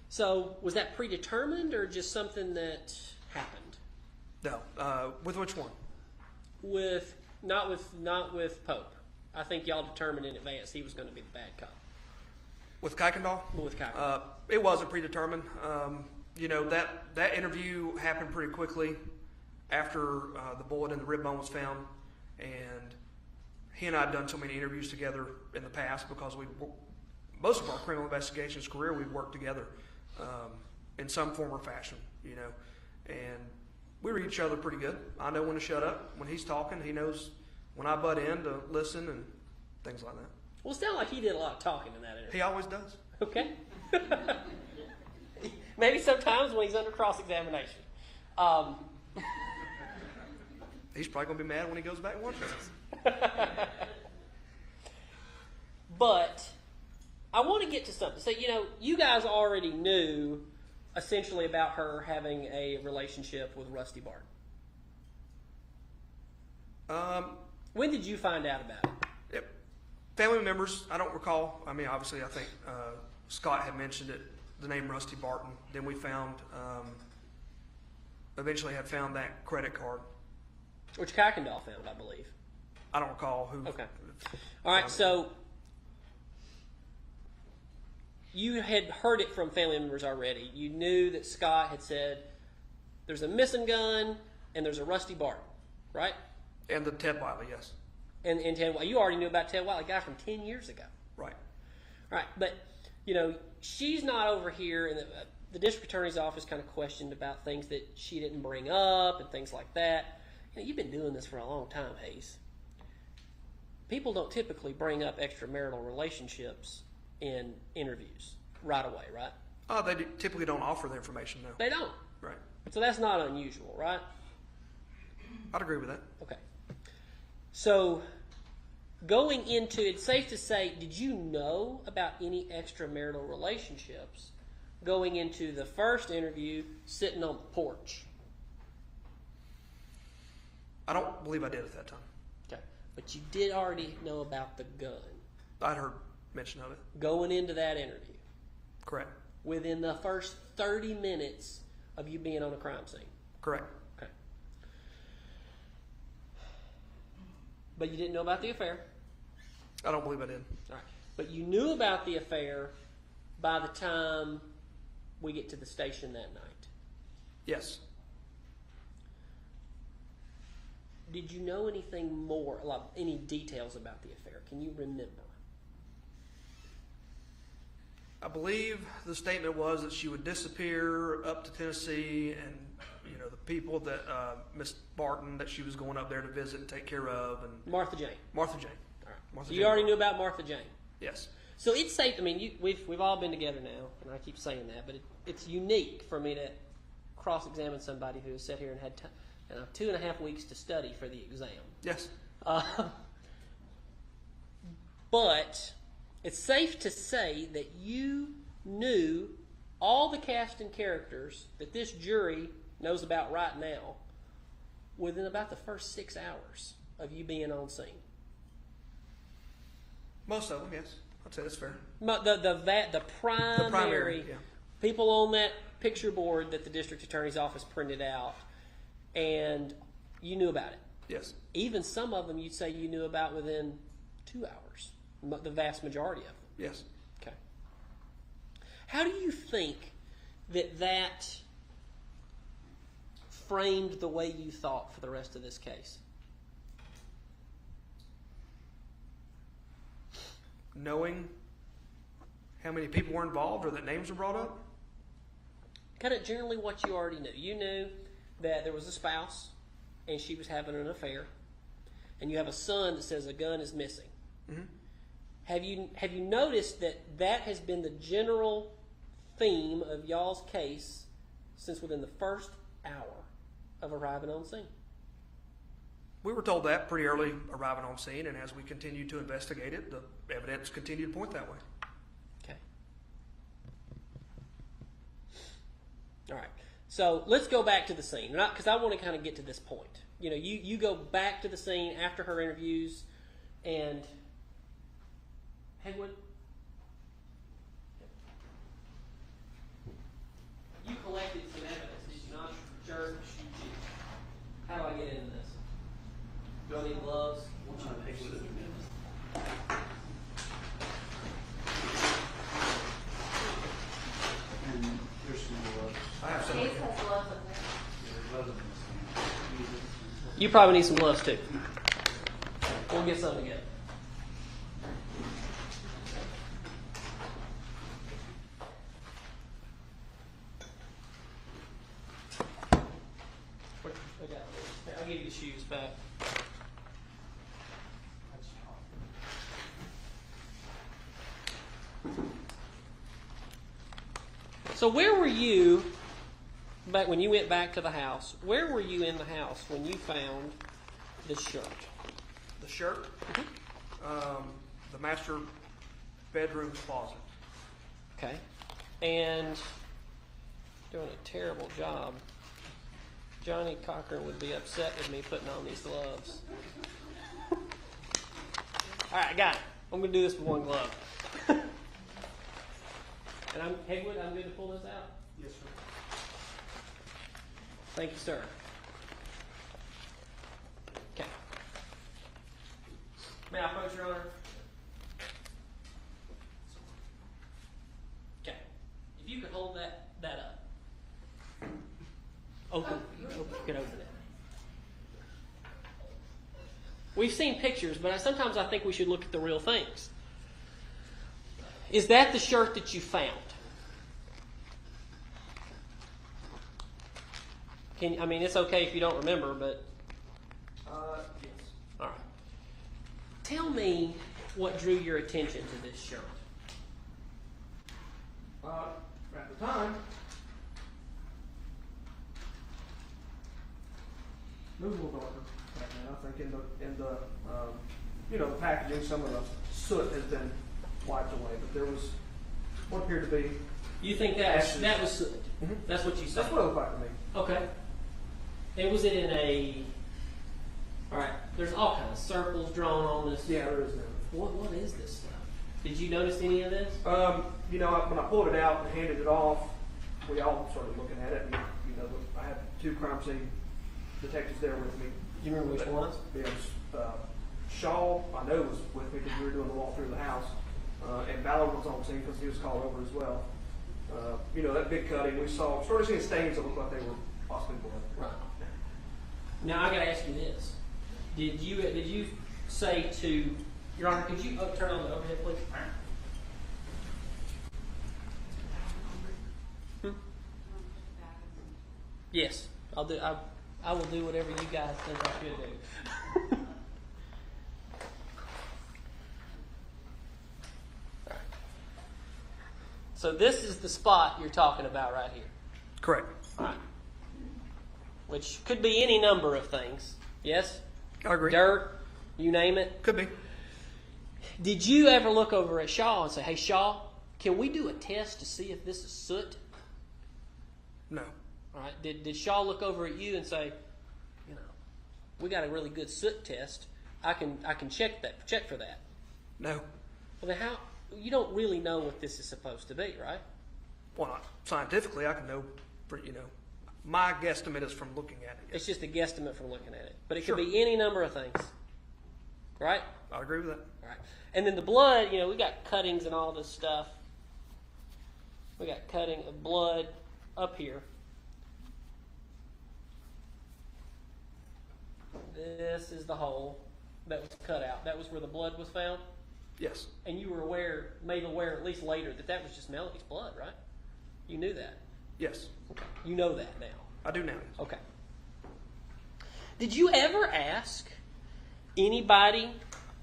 So was that predetermined or just something that happened? No. With which one? Not with Pope. I think y'all determined in advance he was going to be the bad cop. With Kuykendall? With Kuykendall. It wasn't predetermined. That interview happened pretty quickly after the bullet in the rib bone was found, and he and I had done so many interviews together in the past because most of our criminal investigations career we've worked together in some form or fashion, and we read each other pretty good. I know when to shut up. When he's talking, he knows when I butt in to listen and things like that. Well, it sounded like he did a lot of talking in that interview. He always does. Okay. Maybe sometimes when he's under cross-examination. He's probably going to be mad when he goes back and watches this. But I want to get to something. So, you guys already knew essentially about her having a relationship with Rusty Barton. When did you find out about it? Yep. Family members, I don't recall. Obviously, I think Scott had mentioned it, the name Rusty Barton. Then we found eventually had found that credit card. Which Kuykendall found, I believe. I don't recall who. Okay. All right, so you had heard it from family members already. You knew that Scott had said there's a missing gun and there's a rusty Bart, right? And the Ted Wiley, yes. And Ted, you already knew about Ted Wiley, a guy from 10 years ago. Right. Right, but, you know, she's not over here, and the district attorney's office kind of questioned about things that she didn't bring up and things like that. You know, you've been doing this for a long time, Hayes. People don't typically bring up extramarital relationships in interviews right away, right? They typically don't offer the information, no. They don't. Right. So that's not unusual, right? I'd agree with that. Okay. So going into, it's safe to say, did you know about any extramarital relationships going into the first interview sitting on the porch? I don't believe I did at that time. Okay. But you did already know about the gun I'd heard mention of it. going into that interview Correct. within the first 30 minutes of you being on a crime scene. Correct. Okay. But you didn't know about the affair. I don't believe I did. All right. But you knew about the affair by the time we get to the station that night. Yes. Did you know anything more, like any details about the affair? Can you remember? I believe the statement was that she would disappear up to Tennessee, and you know the people that Miss Barton that she was going up there to visit and take care of, and Martha Jane. Martha Jane. All right. Martha So Jane you already Barton. knew about Martha Jane. Yes. So it's safe. I mean, we've all been together now, and I keep saying that, but it's unique for me to cross-examine somebody who has sat here and had 2.5 weeks to study for the exam. Yes. But it's safe to say that you knew all the cast and characters that this jury knows about right now within about the first 6 hours of you being on scene. Most of them, yes. I'd say that's fair. The primary yeah. people on that picture board that the district attorney's office printed out, and you knew about it. Yes. Even some of them you'd say you knew about within 2 hours, the vast majority of them. Yes. Okay. How do you think that framed the way you thought for the rest of this case? Knowing how many people were involved or that names were brought up? Kind of generally what you already knew. You knew that there was a spouse and she was having an affair, and you have a son that says a gun is missing. Mm-hmm. Have you noticed that has been the general theme of y'all's case since within the first hour of arriving on scene? We were told that pretty early arriving on scene, and as we continued to investigate it, the evidence continued to point that way. Okay. All right. So let's go back to the scene, because I want to kind of get to this point. You know, you go back to the scene after her interviews, and Hegwood, you collected some evidence, did you not? Church. How do I get into this? Do I need gloves? And there's some gloves. I have some. Case has gloves in there. There's gloves in this. You probably need some gloves too. We'll get some together. I'll give you the shoes back. So where were you back when you went back to the house? Where were you in the house when you found this shirt? The shirt, the master bedroom closet. Okay. And doing a terrible job. Johnny Cochran would be upset with me putting on these gloves. All right, I got it. I'm going to do this with one glove. And Hegwood, I'm going to pull this out. Yes, sir. Thank you, sir. Okay. May I approach, Your Honor? Okay. If you could hold that up. Open. You could open it. We've seen pictures, but sometimes I think we should look at the real things. Is that the shirt that you found? I mean, it's okay if you don't remember, but... Yes. All right. Tell me what drew your attention to this shirt. At the time, it was a little darker back then. I think in the the packaging, some of the soot has been wiped away, but there was what appeared to be. You think that was soot? Mhm. That's what you said? That's what it looked like to me. Okay. And was it in a... All right, there's all kinds of circles drawn on this. Yeah, there is now. What is this stuff? Did you notice any of this? When I pulled it out and handed it off, we all started looking at it. And, I had 2 crime scene detectives there with me. Do you remember which ones? It was Shaw, I know, was with me because we were doing the walk through the house. And Ballard was on scene because he was called over as well. That big cutting, we started seeing stains that looked like they were possibly blood. Right. Now I got to ask you this: Did you say to Your Honor? Could you turn on the overhead, please? Yes, I'll do. I will do whatever you guys think I should do. All right. So this is the spot you're talking about right here. Correct. All right. Which could be any number of things. Yes? I agree. Dirt, you name it. Could be. Did you ever look over at Shaw and say, "Hey, Shaw, can we do a test to see if this is soot?" No. All right. Did Shaw look over at you and say, "We got a really good soot test. I can check for that." No. Well, then how? You don't really know what this is supposed to be, right? Well, not scientifically, I can know. My guesstimate is from looking at it. It's just a guesstimate from looking at it, but it Sure. could be any number of things, right? I agree with that. All right. And then the blood, we got cuttings and all this stuff. We got cutting of blood up here. This is the hole that was cut out. That was where the blood was found. Yes. And you were made aware at least later that was just Melody's blood, right? You knew that. Yes. Okay. You know that now. I do now. Okay. Did you ever ask anybody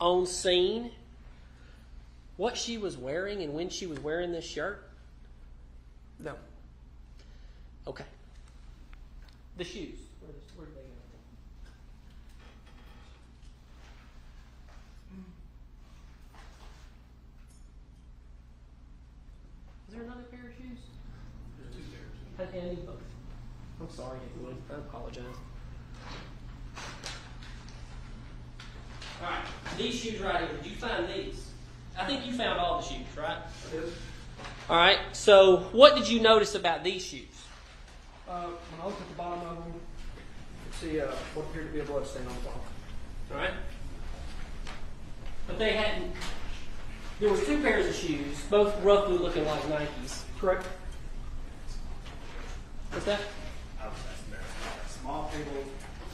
on scene what she was wearing and when she was wearing this shirt? No. Okay. The shoes. Where did they go? Is there another pair of shoes? There's 2 pairs. I need both. I'm sorry, Edwin. I apologize. All right. These shoes right here. Did you find these? I think you found all the shoes, right? I did. All right. So, what did you notice about these shoes? When I looked at the bottom of them, you could see what appeared to be a blood stain on the bottom. All right. But they hadn't. There was 2 pairs of shoes, both roughly looking like Nikes. Correct. What's that? Small table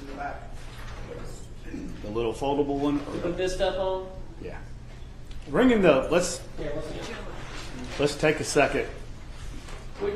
in the back. The little foldable one? You put this stuff on? Yeah. Bring in the, let's Yeah, let's see. let's take a second. Wait.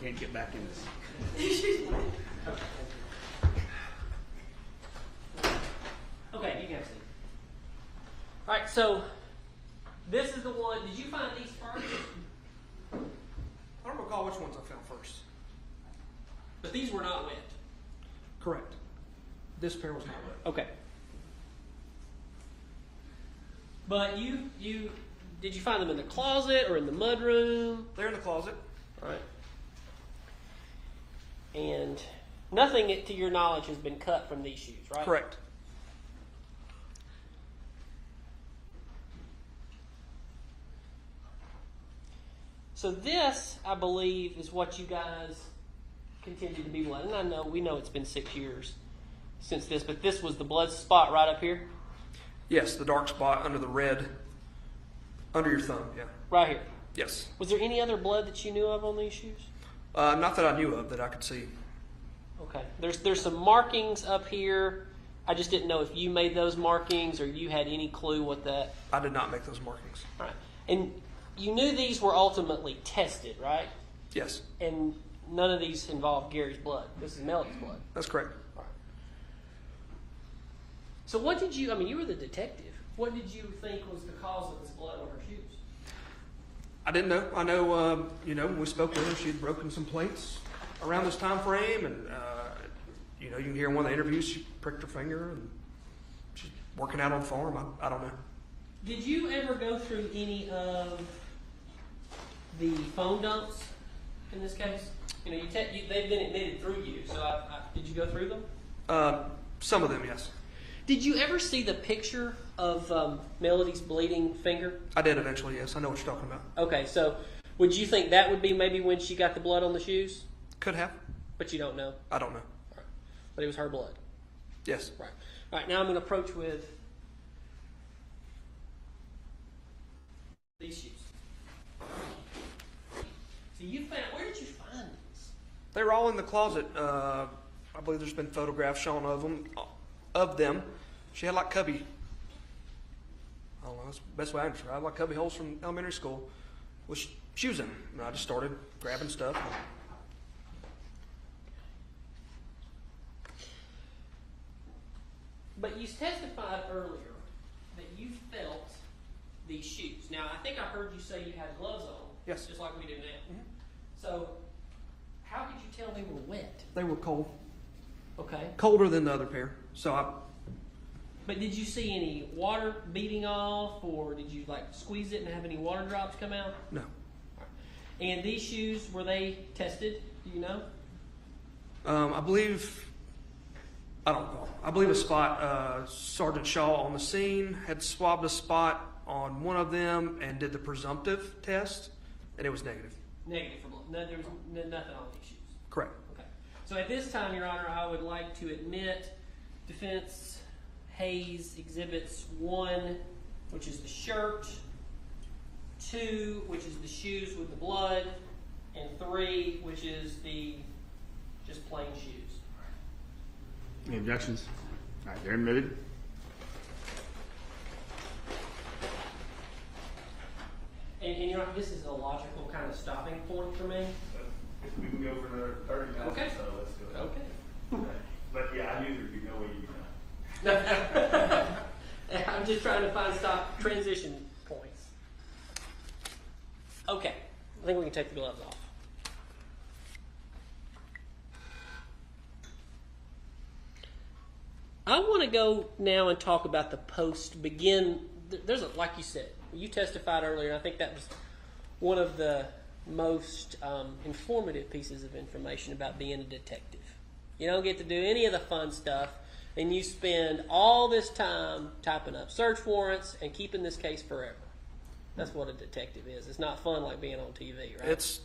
can't get back in this. Okay, you can see. All right, so this is the one. Did you find these first? I don't recall which ones I found first. But these were not wet. Correct. This pair was not wet. Okay. But did you find them in the closet or in the mud room? They're in the closet. All right. And nothing, to your knowledge, has been cut from these shoes, right? Correct. So this, I believe, is what you guys continue to be blood. And we know it's been 6 years since this, but this was the blood spot right up here? Yes, the dark spot under the red, under your thumb, yeah. Right here. Yes. Was there any other blood that you knew of on these shoes? Not that I knew of that I could see. Okay. There's some markings up here. I just didn't know if you made those markings or you had any clue what that... I did not make those markings. All right. And you knew these were ultimately tested, right? Yes. And none of these involved Gary's blood. This is Melody's blood. That's correct. All right. So what did you... you were the detective. What did you think was the cause of this blood on her shoes? I didn't know. I know, when we spoke with her, she had broken some plates around this time frame, and you can hear in one of the interviews she pricked her finger, and she's working out on the farm. I don't know. Did you ever go through any of the phone dumps in this case? They've been admitted through you, so did you go through them? Some of them, yes. Did you ever see the picture of Melody's bleeding finger? I did eventually, yes. I know what you're talking about. Okay, so would you think that would be maybe when she got the blood on the shoes? Could have. But you don't know? I don't know. All right. But it was her blood? Yes. Right. All right, now I'm going to approach with these shoes. So where did you find these? They were all in the closet. I believe there's been photographs shown of them. She had like cubby. I don't know. That's the best way I can describe it. Like cubby holes from elementary school with shoes in them. And I just started grabbing stuff. But you testified earlier that you felt these shoes. Now, I think I heard you say you had gloves on. Yes. Just like we do now. Mm-hmm. So, how could you tell they were wet? They were cold. Okay. Colder than the other pair. But did you see any water beating off, or did you squeeze it and have any water drops come out? No. Right. And these shoes, were they tested? Do you know? I don't know. I believe a spot, Sergeant Shaw on the scene had swabbed a spot on one of them and did the presumptive test, and it was negative. Negative for blood. No, there was nothing on these shoes. Correct. Okay. So at this time, Your Honor, I would like to admit Defense Hayes Exhibits 1, which is the shirt, 2, which is the shoes with the blood, and 3, which is the just plain shoes. Any objections? All right, they're admitted. And you know, this is a logical kind of stopping point for me. If we can go for another 30 minutes Okay. or so, let's do it. Okay. But yeah, I knew there'd be no way you know. I'm just trying to find transition points. Okay. I think we can take the gloves off. I want to go now and talk about the there's like you said, you testified earlier, and I think that was one of the most informative pieces of information about being a detective. You don't get to do any of the fun stuff, and you spend all this time typing up search warrants and keeping this case forever. That's what a detective is. It's not fun like being on TV, right? It's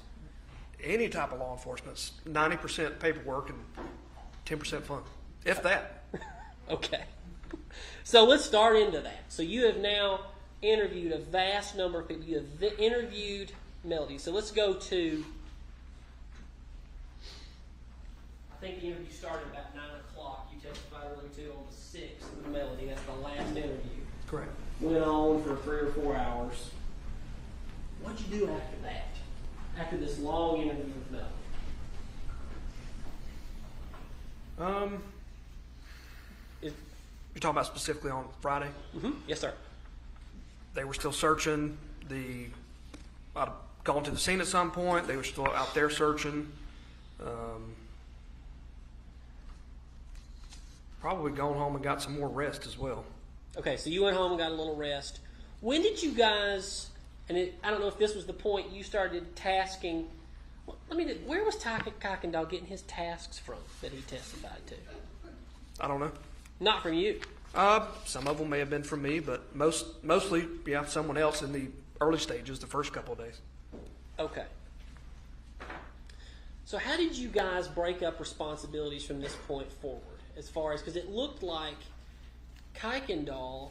any type of law enforcement. It's 90% paperwork and 10% fun, if that. Okay. So let's start into that. So you have now interviewed a vast number of people. You have interviewed Melody. So let's go to, I think the interview started about 9 o'clock. You testified earlier too on the 6th with Melody. That's the last interview. Correct. Went on for 3 or 4 hours. What'd you do after that? After this long interview with Melody? Is, You're talking about specifically on Friday? yes, sir. They were still searching. I'd gone to the scene at some point. They were still out there searching. Probably gone home and got some more rest as well. Okay, so you went home and got a little rest. When did you guys, I don't know if this was the point you started tasking, where was Kuykendall getting his tasks from that he testified to? I don't know. Not from you. Some of them may have been from me, but mostly, yeah, someone else in the early stages, the first couple of days. Okay. So how did you guys break up responsibilities from this point forward? As far as, because it looked like Kuykendall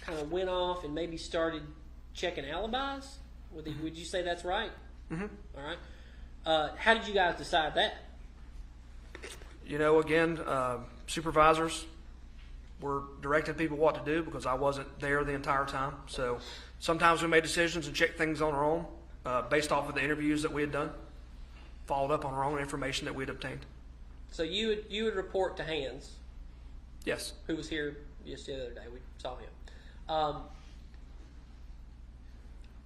kind of went off and maybe started checking alibis. Would you say that's right? Mm-hmm. All right. How did you guys decide that? You know, again, supervisors were directing people what to do because I wasn't there the entire time. So sometimes we made decisions and checked things on our own based off of the interviews that we had done, followed up on our own information that we had obtained. So you would report to Hans, Yes. who was here just the other day. We saw him.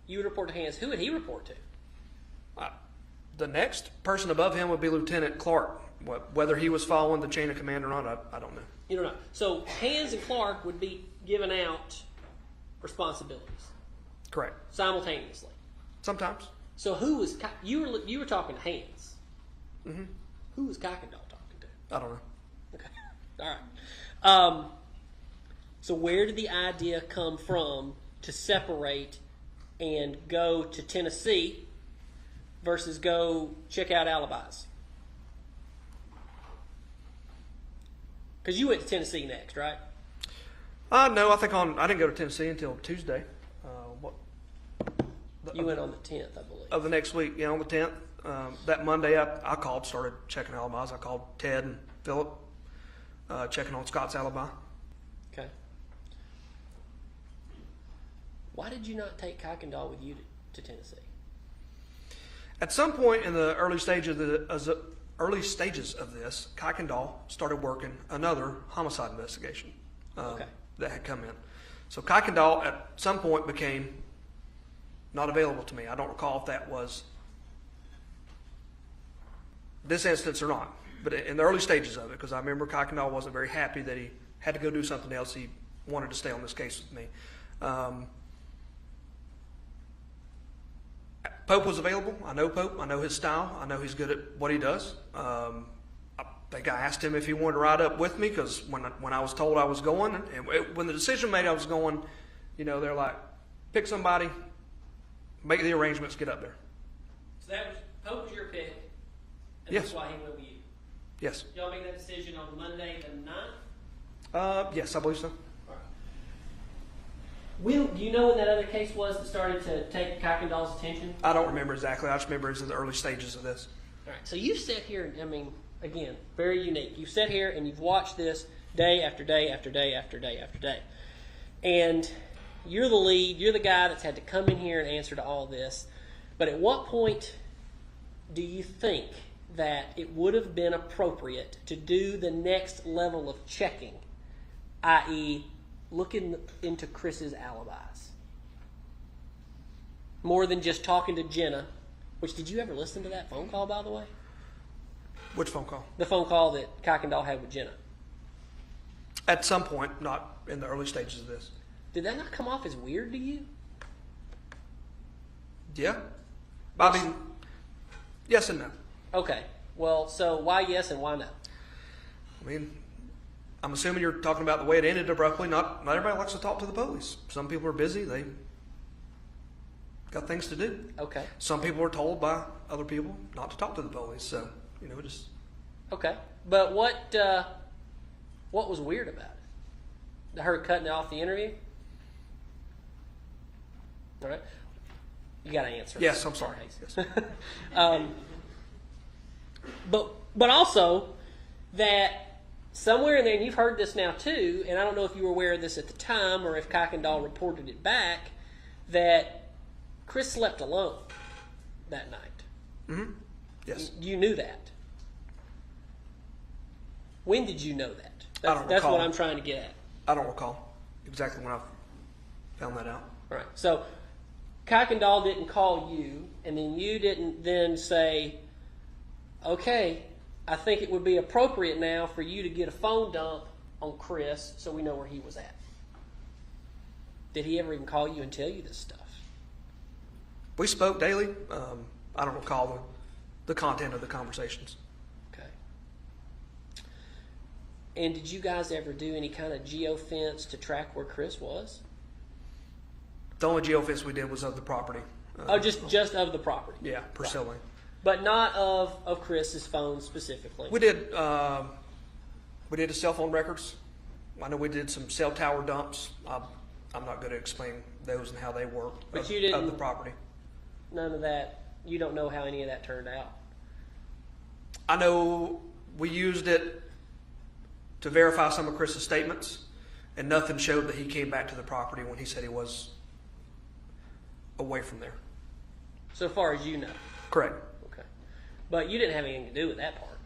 You would report to Hans. Who would he report to? The next person above him would be Lieutenant Clark. Whether he was following the chain of command or not, I don't know. You don't know. So Hans and Clark would be giving out responsibilities Correct. simultaneously. Sometimes. So who was you were talking to Hans? Mm-hmm. Who was Kuykendall talking to? I don't know. Okay, all right. So where did the idea come from to separate and go to Tennessee versus go check out alibis? Because you went to Tennessee next, right? No, I didn't go to Tennessee until Tuesday. You went on the 10th, I believe. Of the next week, on the 10th. That Monday, I called, started checking alibis. I called Ted and Philip, checking on Scott's alibi. Okay. Why did you not take Kuykendall with you to Tennessee? At some point in the early stages of this, Kuykendall started working another homicide investigation Okay. that had come in. So Kuykendall at some point became not available to me. I don't recall if that was this instance or not, but in the early stages of it, because I remember Kuykendall wasn't very happy that he had to go do something else. He wanted to stay on this case with me. Pope was available. I know Pope. I know his style. I know he's good at what he does. I think I asked him if he wanted to ride up with me because when I was told I was going, and when the decision made I was going, they're like, pick somebody, make the arrangements, get up there. So Pope was your pick, and Yes. that's why he went with you. Yes. Y'all make that decision on Monday the 9th? Yes, I believe so. Do you know when that other case was that started to take Kuykendall's attention? I don't remember exactly. I just remember it's in the early stages of this. All right. So you've sat here, again, very unique. You've sat here and you've watched this day after day after day after day after day. And you're the lead. You're the guy that's had to come in here and answer to all this. But at what point do you think that it would have been appropriate to do the next level of checking, i.e., looking into Chris's alibis? More than just talking to Jenna, which, did you ever listen to that phone call, by the way? Which phone call? The phone call that Kuykendall had with Jenna. At some point, not in the early stages of this. Did that not come off as weird to you? Yeah. I mean, yes and no. Okay. Well, so why yes and why no? I mean, I'm assuming you're talking about the way it ended abruptly. Not everybody likes to talk to the police. Some people are busy. They got things to do. Okay. Some people are told by other people not to talk to the police. So, just... Okay. But what was weird about it? Her cutting off the interview? All right. You got to answer. Yes, I'm sorry. Yes. But also that somewhere in there, and you've heard this now too, and I don't know if you were aware of this at the time or if Kuykendall reported it back, that Chris slept alone that night. Mm-hmm. Yes. You knew that. When did you know that? I don't That's recall. what I'm trying to get at. I don't recall exactly when I found that out. Right. So Kuykendall didn't call you, and then you didn't then say, okay, I think it would be appropriate now for you to get a phone dump on Chris so we know where he was at. Did he ever even call you and tell you this stuff? We spoke daily. I don't recall the content of the conversations. Okay. And did you guys ever do any kind of geofence to track where Chris was? The only geofence we did was of the property. Just of the property? Yeah, Priscilla. But not of Chris's phone specifically? We did his cell phone records. I know we did some cell tower dumps. I'm not going to explain those and how they worked. But of, you didn't- of the property. None of that. You don't know how any of that turned out? I know we used it to verify some of Chris's statements, and nothing showed that he came back to the property when he said he was away from there. So far as you know? Correct. Okay. But you didn't have anything to do with that part?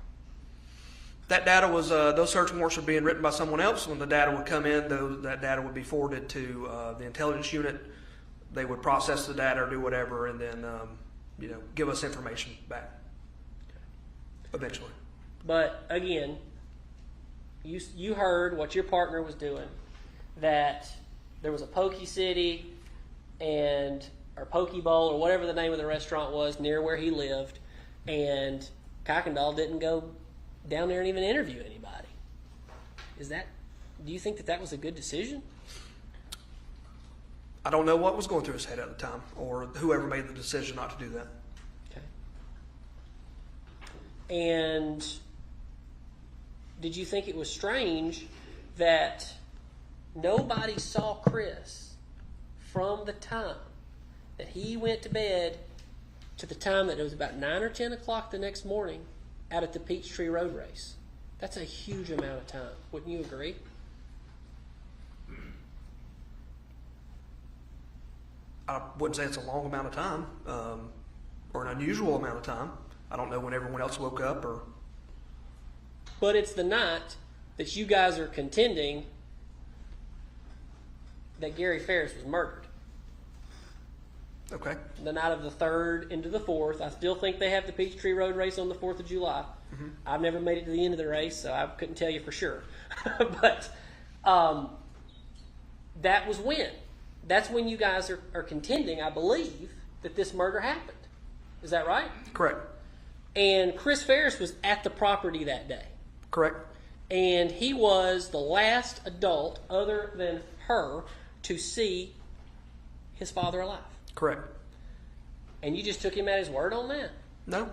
That data was, those search warrants were being written by someone else. When the data would come in, that data would be forwarded to the intelligence unit. They would process the data or do whatever, and then, give us information back. Eventually. But again, you heard what your partner was doing, that there was a Pokey City or Poke Bowl or whatever the name of the restaurant was near where he lived, and Kuykendall didn't go down there and even interview anybody. Do you think that was a good decision? I don't know what was going through his head at the time, or whoever made the decision not to do that. Okay. And did you think it was strange that nobody saw Chris from the time that he went to bed to the time that it was about 9 or 10 o'clock the next morning out at the Peachtree Road Race? That's a huge amount of time. Wouldn't you agree? I wouldn't say it's a long amount of time, or an unusual amount of time. I don't know when everyone else woke up or... But it's the night that you guys are contending that Gary Farris was murdered. Okay. The night of the 3rd into the 4th. I still think they have the Peachtree Road Race on the 4th of July. Mm-hmm. I've never made it to the end of the race, so I couldn't tell you for sure. But that was when. That's when you guys are contending, I believe, that this murder happened. Is that right? Correct. And Chris Farris was at the property that day. Correct. And he was the last adult, other than her, to see his father alive. Correct. And you just took him at his word on that? No.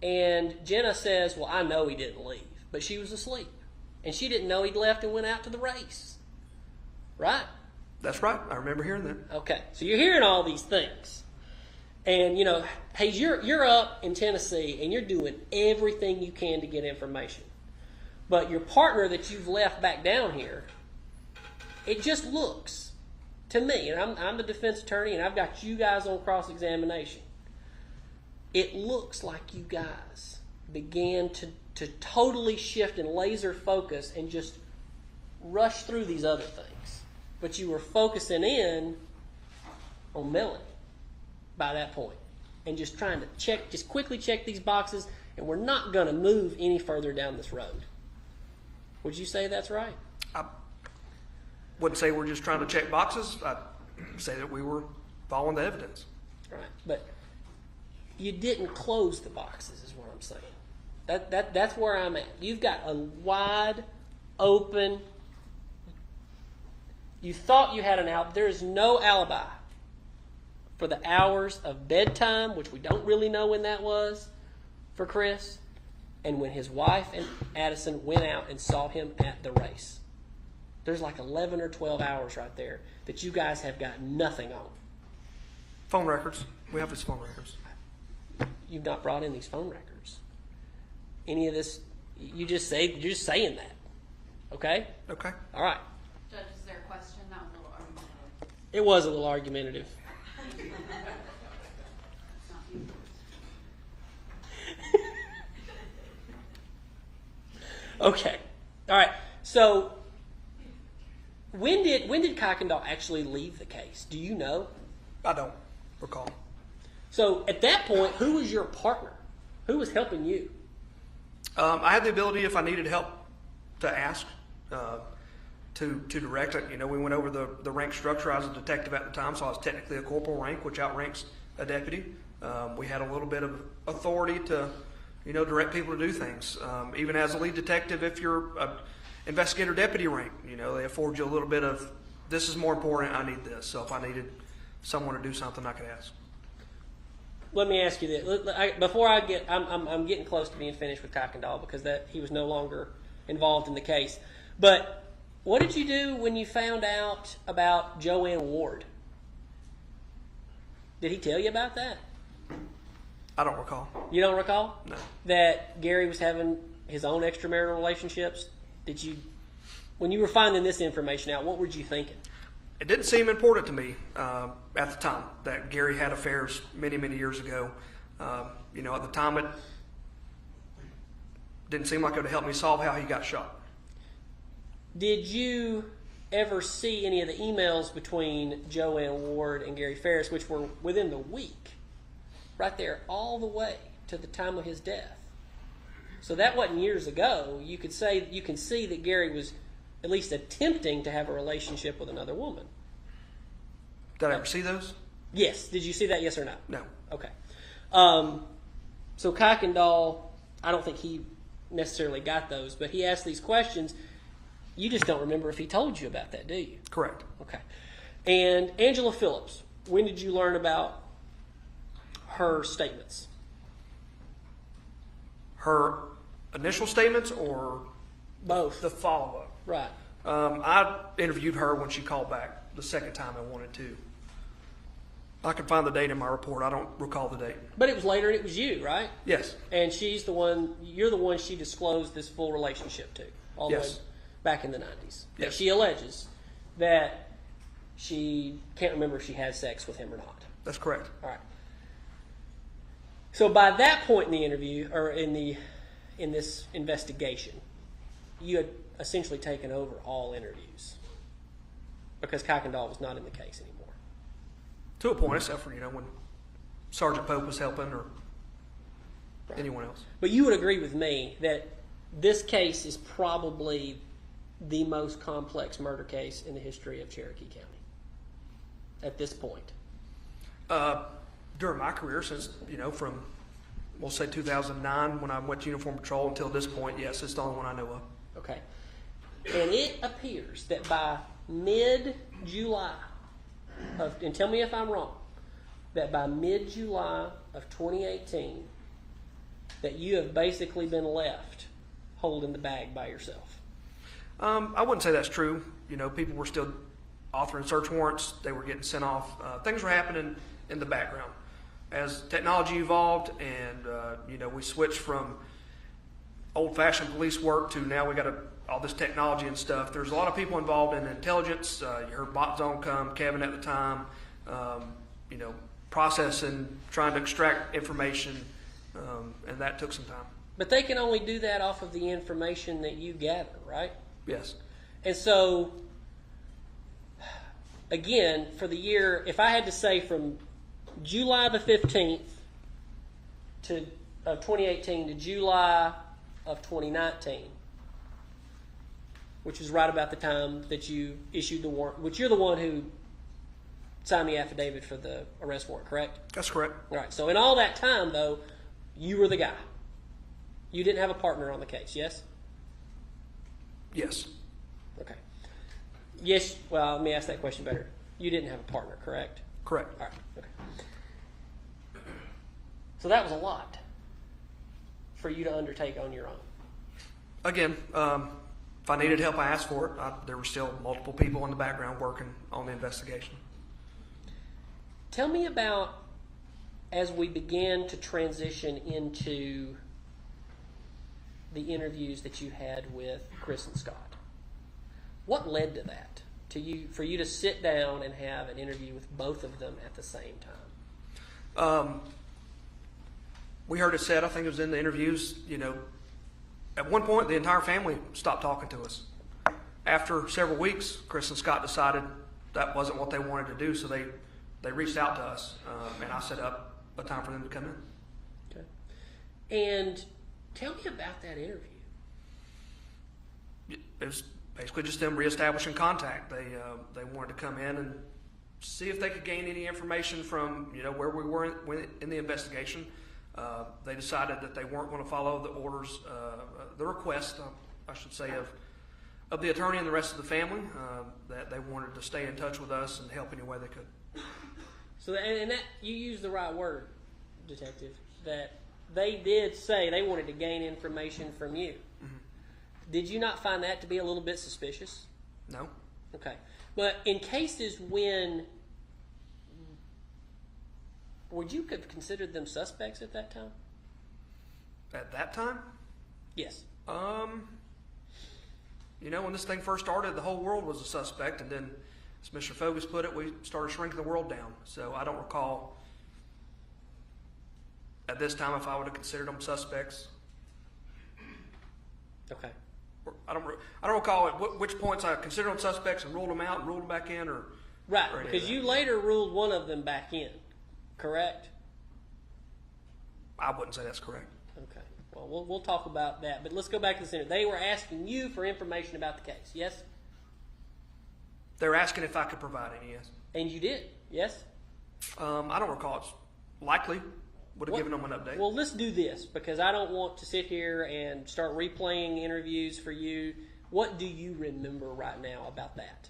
And Jenna says, well, I know he didn't leave. But she was asleep. And she didn't know he'd left and went out to the race. Right? That's right. I remember hearing that. Okay. So you're hearing all these things. And, hey, you're up in Tennessee and you're doing everything you can to get information. But your partner that you've left back down here, it just looks to me, and I'm the defense attorney and I've got you guys on cross-examination, it looks like you guys began to totally shift and laser focus and just rush through these other things. But you were focusing in on Melody by that point and just trying to quickly check these boxes, and we're not going to move any further down this road. Would you say that's right? I wouldn't say we're just trying to check boxes. I'd say that we were following the evidence. Right. But you didn't close the boxes is what I'm saying. That's where I'm at. You've got a wide open... You thought you had an alibi. There is no alibi for the hours of bedtime, which we don't really know when that was for Chris, and when his wife and Addison went out and saw him at the race. There's like 11 or 12 hours right there that you guys have got nothing on. Phone records. We have his phone records. You've not brought in these phone records. Any of this, you're just saying that. Okay? Okay. All right. Judge, is there a question? That was a little argumentative. It was a little argumentative. It's not you. Okay. All right. So when did Kuykendall actually leave the case? Do you know? I don't recall. So at that point, who was your partner? Who was helping you? I had the ability, if I needed help, to ask, to direct it. You know, we went over the rank structure. I was a detective at the time, so I was technically a corporal rank, which outranks a deputy. We had a little bit of authority to, you know, direct people to do things. Even as a lead detective, if you're a investigator deputy rank, you know, they afford you a little bit of, this is more important, I need this. So if I needed someone to do something, I could ask. Let me ask you this. Before I get, I'm getting close to being finished with Kuykendall because he was no longer involved in the case. But what did you do when you found out about Joanne Ward? Did he tell you about that? I don't recall. You don't recall? No. That Gary was having his own extramarital relationships? When you were finding this information out, what were you thinking? It didn't seem important to me at the time that Gary had affairs many, many years ago. You know, at the time, it didn't seem like it would help me solve how he got shot. Did you ever see any of the emails between Joanne Ward and Gary Farris, which were within the week, right there, all the way to the time of his death? So that wasn't years ago. You can see that Gary was at least attempting to have a relationship with another woman. Did I ever see those? Yes. Did you see that? Yes or no? No. Okay. So Kuykendall, I don't think he necessarily got those, but he asked these questions. You just don't remember if he told you about that, do you? Correct. Okay. And Angela Phillips, when did you learn about her statements? Her initial statements or Both. the follow-up? Right. I interviewed her when she called back the second time I wanted to. I can find the date in my report. I don't recall the date. But it was later and it was you, right? Yes. And you're the one she disclosed this full relationship to, all the way Yes. back in the 90s. That Yes. she alleges that she can't remember if she had sex with him or not. That's correct. All right. So by that point in the interview, or in this investigation, you had essentially taken over all interviews because Kuykendall was not in the case anymore. To a point, except for, you know, when Sergeant Pope was helping or anyone else. But you would agree with me that this case is probably the most complex murder case in the history of Cherokee County at this point. During my career, since, you know, from, we'll say 2009 when I went to Uniform Patrol until this point, yes, it's the only one I know of. Okay. And it appears that by mid-July, and tell me if I'm wrong, that by mid-July of 2018, that you have basically been left holding the bag by yourself. I wouldn't say that's true. You know, people were still authoring search warrants. They were getting sent off. Things were happening in the background. As technology evolved and, you know, we switched from old-fashioned police work to now we got all this technology and stuff. There's a lot of people involved in intelligence. You heard Bot Zone come, Kevin at the time, you know, processing, trying to extract information, and that took some time. But they can only do that off of the information that you gather, right? Yes. And so, again, for the year, if I had to say from July the 15th of 2018 to July of 2019, which is right about the time that you issued the warrant, which you're the one who signed the affidavit for the arrest warrant, correct? That's correct. All right. So in all that time, though, you were the guy. You didn't have a partner on the case, yes? Yes. Okay. Yes. Well, let me ask that question better. You didn't have a partner, correct? Correct. All right. Okay. So that was a lot for you to undertake on your own. Again, if I needed help, I asked for it. There were still multiple people in the background working on the investigation. Tell me about, as we began to transition into the interviews that you had with Chris and Scott. What led to that? For you to sit down and have an interview with both of them at the same time? We heard it said, I think it was in the interviews, you know, At one point, the entire family stopped talking to us. After several weeks, Chris and Scott decided that wasn't what they wanted to do, so they reached out to us, and I set up a time for them to come in. Okay. And tell me about that interview. It was basically just them reestablishing contact. They wanted to come in and see if they could gain any information from where we were in the investigation. They decided that they weren't going to follow the orders, the request, I should say, of the attorney and the rest of the family. That they wanted to stay in touch with us and help any way they could. So, and that you used the right word, Detective. That they did say they wanted to gain information from you. Mm-hmm. Did you not find that to be a little bit suspicious? No. Okay. But in cases when, would you have considered them suspects at that time? At that time? Yes. When this thing first started, the whole world was a suspect, and then, as Mr. Fogus put it, we started shrinking the world down. So I don't recall at this time if I would have considered them suspects. Okay. I don't recall at which points I considered them suspects and ruled them out and ruled them back in, or right, because you later ruled one of them back in, correct? I wouldn't say that's correct. Okay. Well, we'll talk about that, but let's go back to the center. They were asking you for information about the case, yes? They were asking if I could provide any, yes. And you did, yes? I don't recall. It's likely. Would have given them an update. Well, let's do this, because I don't want to sit here and start replaying interviews for you. What do you remember right now about that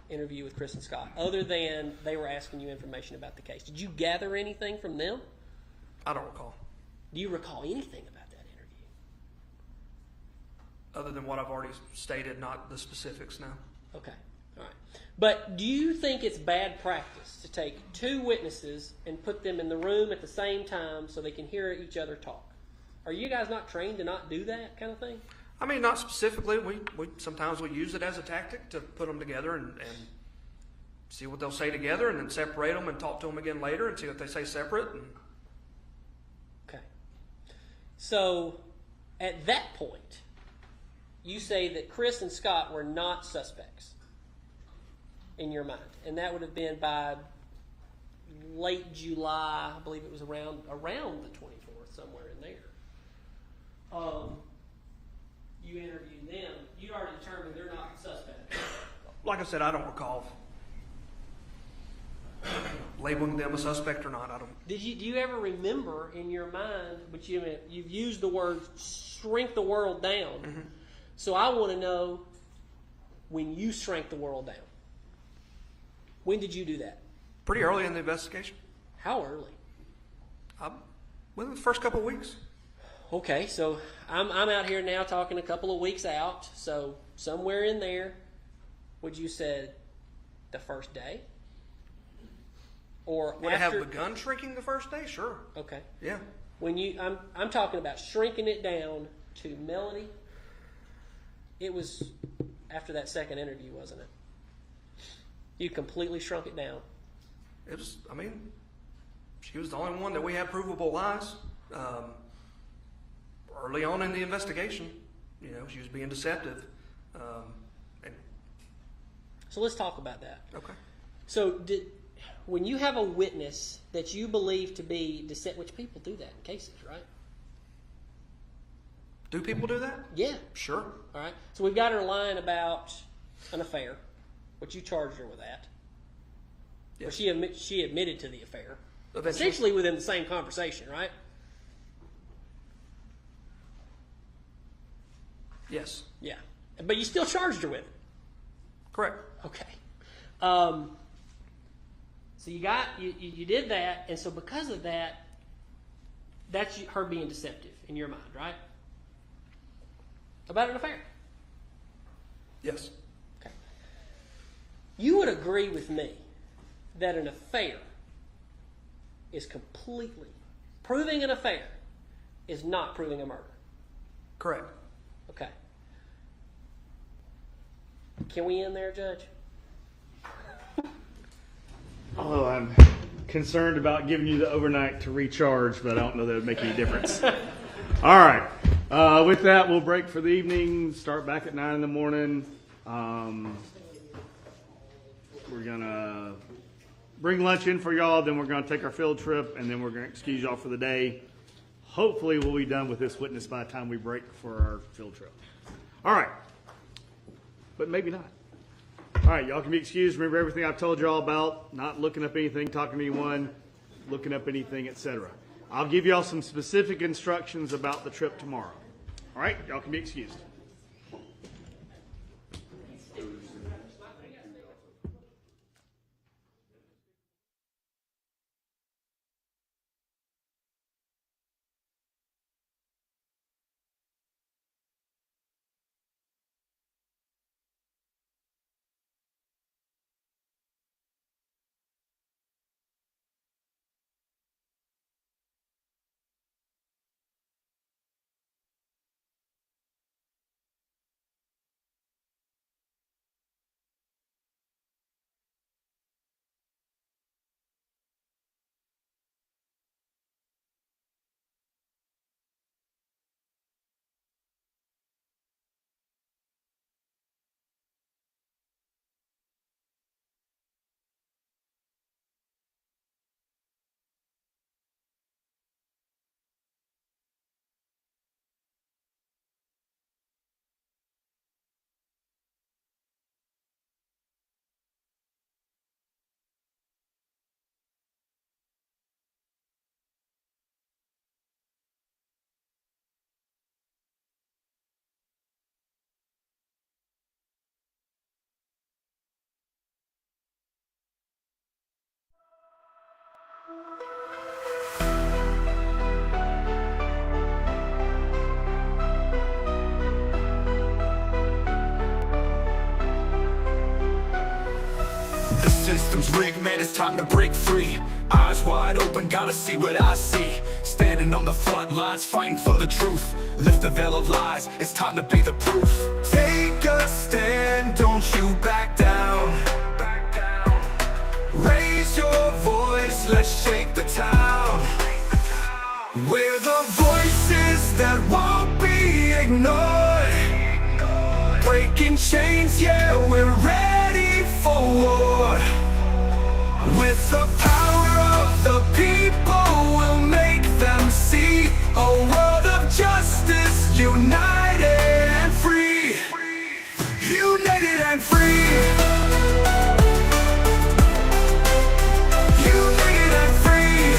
interview with Chris and Scott, other than they were asking you information about the case? Did you gather anything from them? I don't recall. Do you recall anything about that interview? Other than what I've already stated, not the specifics now. Okay. All right. But do you think it's bad practice to take two witnesses and put them in the room at the same time so they can hear each other talk? Are you guys not trained to not do that kind of thing? I mean, not specifically. We sometimes we use it as a tactic to put them together and see what they'll say together, and then separate them and talk to them again later and see what they say separate. Okay. So at that point, you say that Chris and Scott were not suspects in your mind, and that would have been by late July. I believe it was around the 24th, somewhere in there. You interviewed them. You already determined they're not suspects. Like I said, I don't recall labeling them a suspect or not. I don't. Do you ever remember in your mind? But you've used the word "shrink the world down." Mm-hmm. So I want to know when you shrank the world down. When did you do that? Pretty early in the investigation. How early? Within the first couple of weeks. Okay, so I'm out here now talking a couple of weeks out. So somewhere in there, would you said the first day? Or would after? I have begun shrinking the first day? Sure. Okay. Yeah. When I'm talking about shrinking it down to Melody. It was after that second interview, wasn't it? You completely shrunk it down. It was. I mean, she was the only one that we had provable lies. Early on in the investigation, she was being deceptive. So let's talk about that. Okay. So when you have a witness that you believe to be deceptive, which people do that in cases, right? Do people do that? Yeah. Sure. All right. So we've got her lying about an affair, which you charged her with that. Yes. Or she admitted to the affair. Eventually. Essentially within the same conversation, right? Yes. Yeah. But you still charged her with it. Correct. Okay. So you did that, and so because of that, that's her being deceptive in your mind, right? About an affair. Yes. Okay. You would agree with me that an affair is completely proving an affair is not proving a murder. Correct. Okay. Can we end there, Judge? Although I'm concerned about giving you the overnight to recharge, but I don't know that it would make any difference. All right. With that, we'll break for the evening, start back at 9 in the morning. We're gonna bring lunch in for y'all, then we're gonna take our field trip, and then we're gonna excuse y'all for the day. Hopefully we'll be done with this witness by the time we break for our field trip. All right, but maybe not. All right, y'all can be excused. Remember everything I've told y'all about, not looking up anything, talking to anyone, looking up anything, etc. I'll give y'all some specific instructions about the trip tomorrow. All right, y'all can be excused. The system's rigged, man, it's time to break free. Eyes wide open, gotta see what I see. Standing on the front lines, fighting for the truth. Lift the veil of lies, it's time to be the proof. Take a stand, don't you back down. Raise your voice, let's shake the town. We're the voices that won't be ignored. Breaking chains, yeah, we're ready for war. With the power of the people, we'll make them see a world of justice, united and free. United and free. United and free.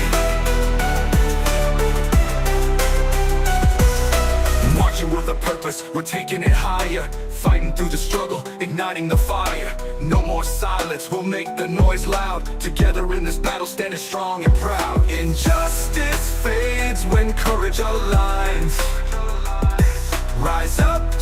Marching with a purpose, we're taking it higher. Fighting through the struggle, igniting the fire. No more silence, we'll make the noise loud. Together in this battle, standing strong and proud. Injustice fades when courage aligns. Rise up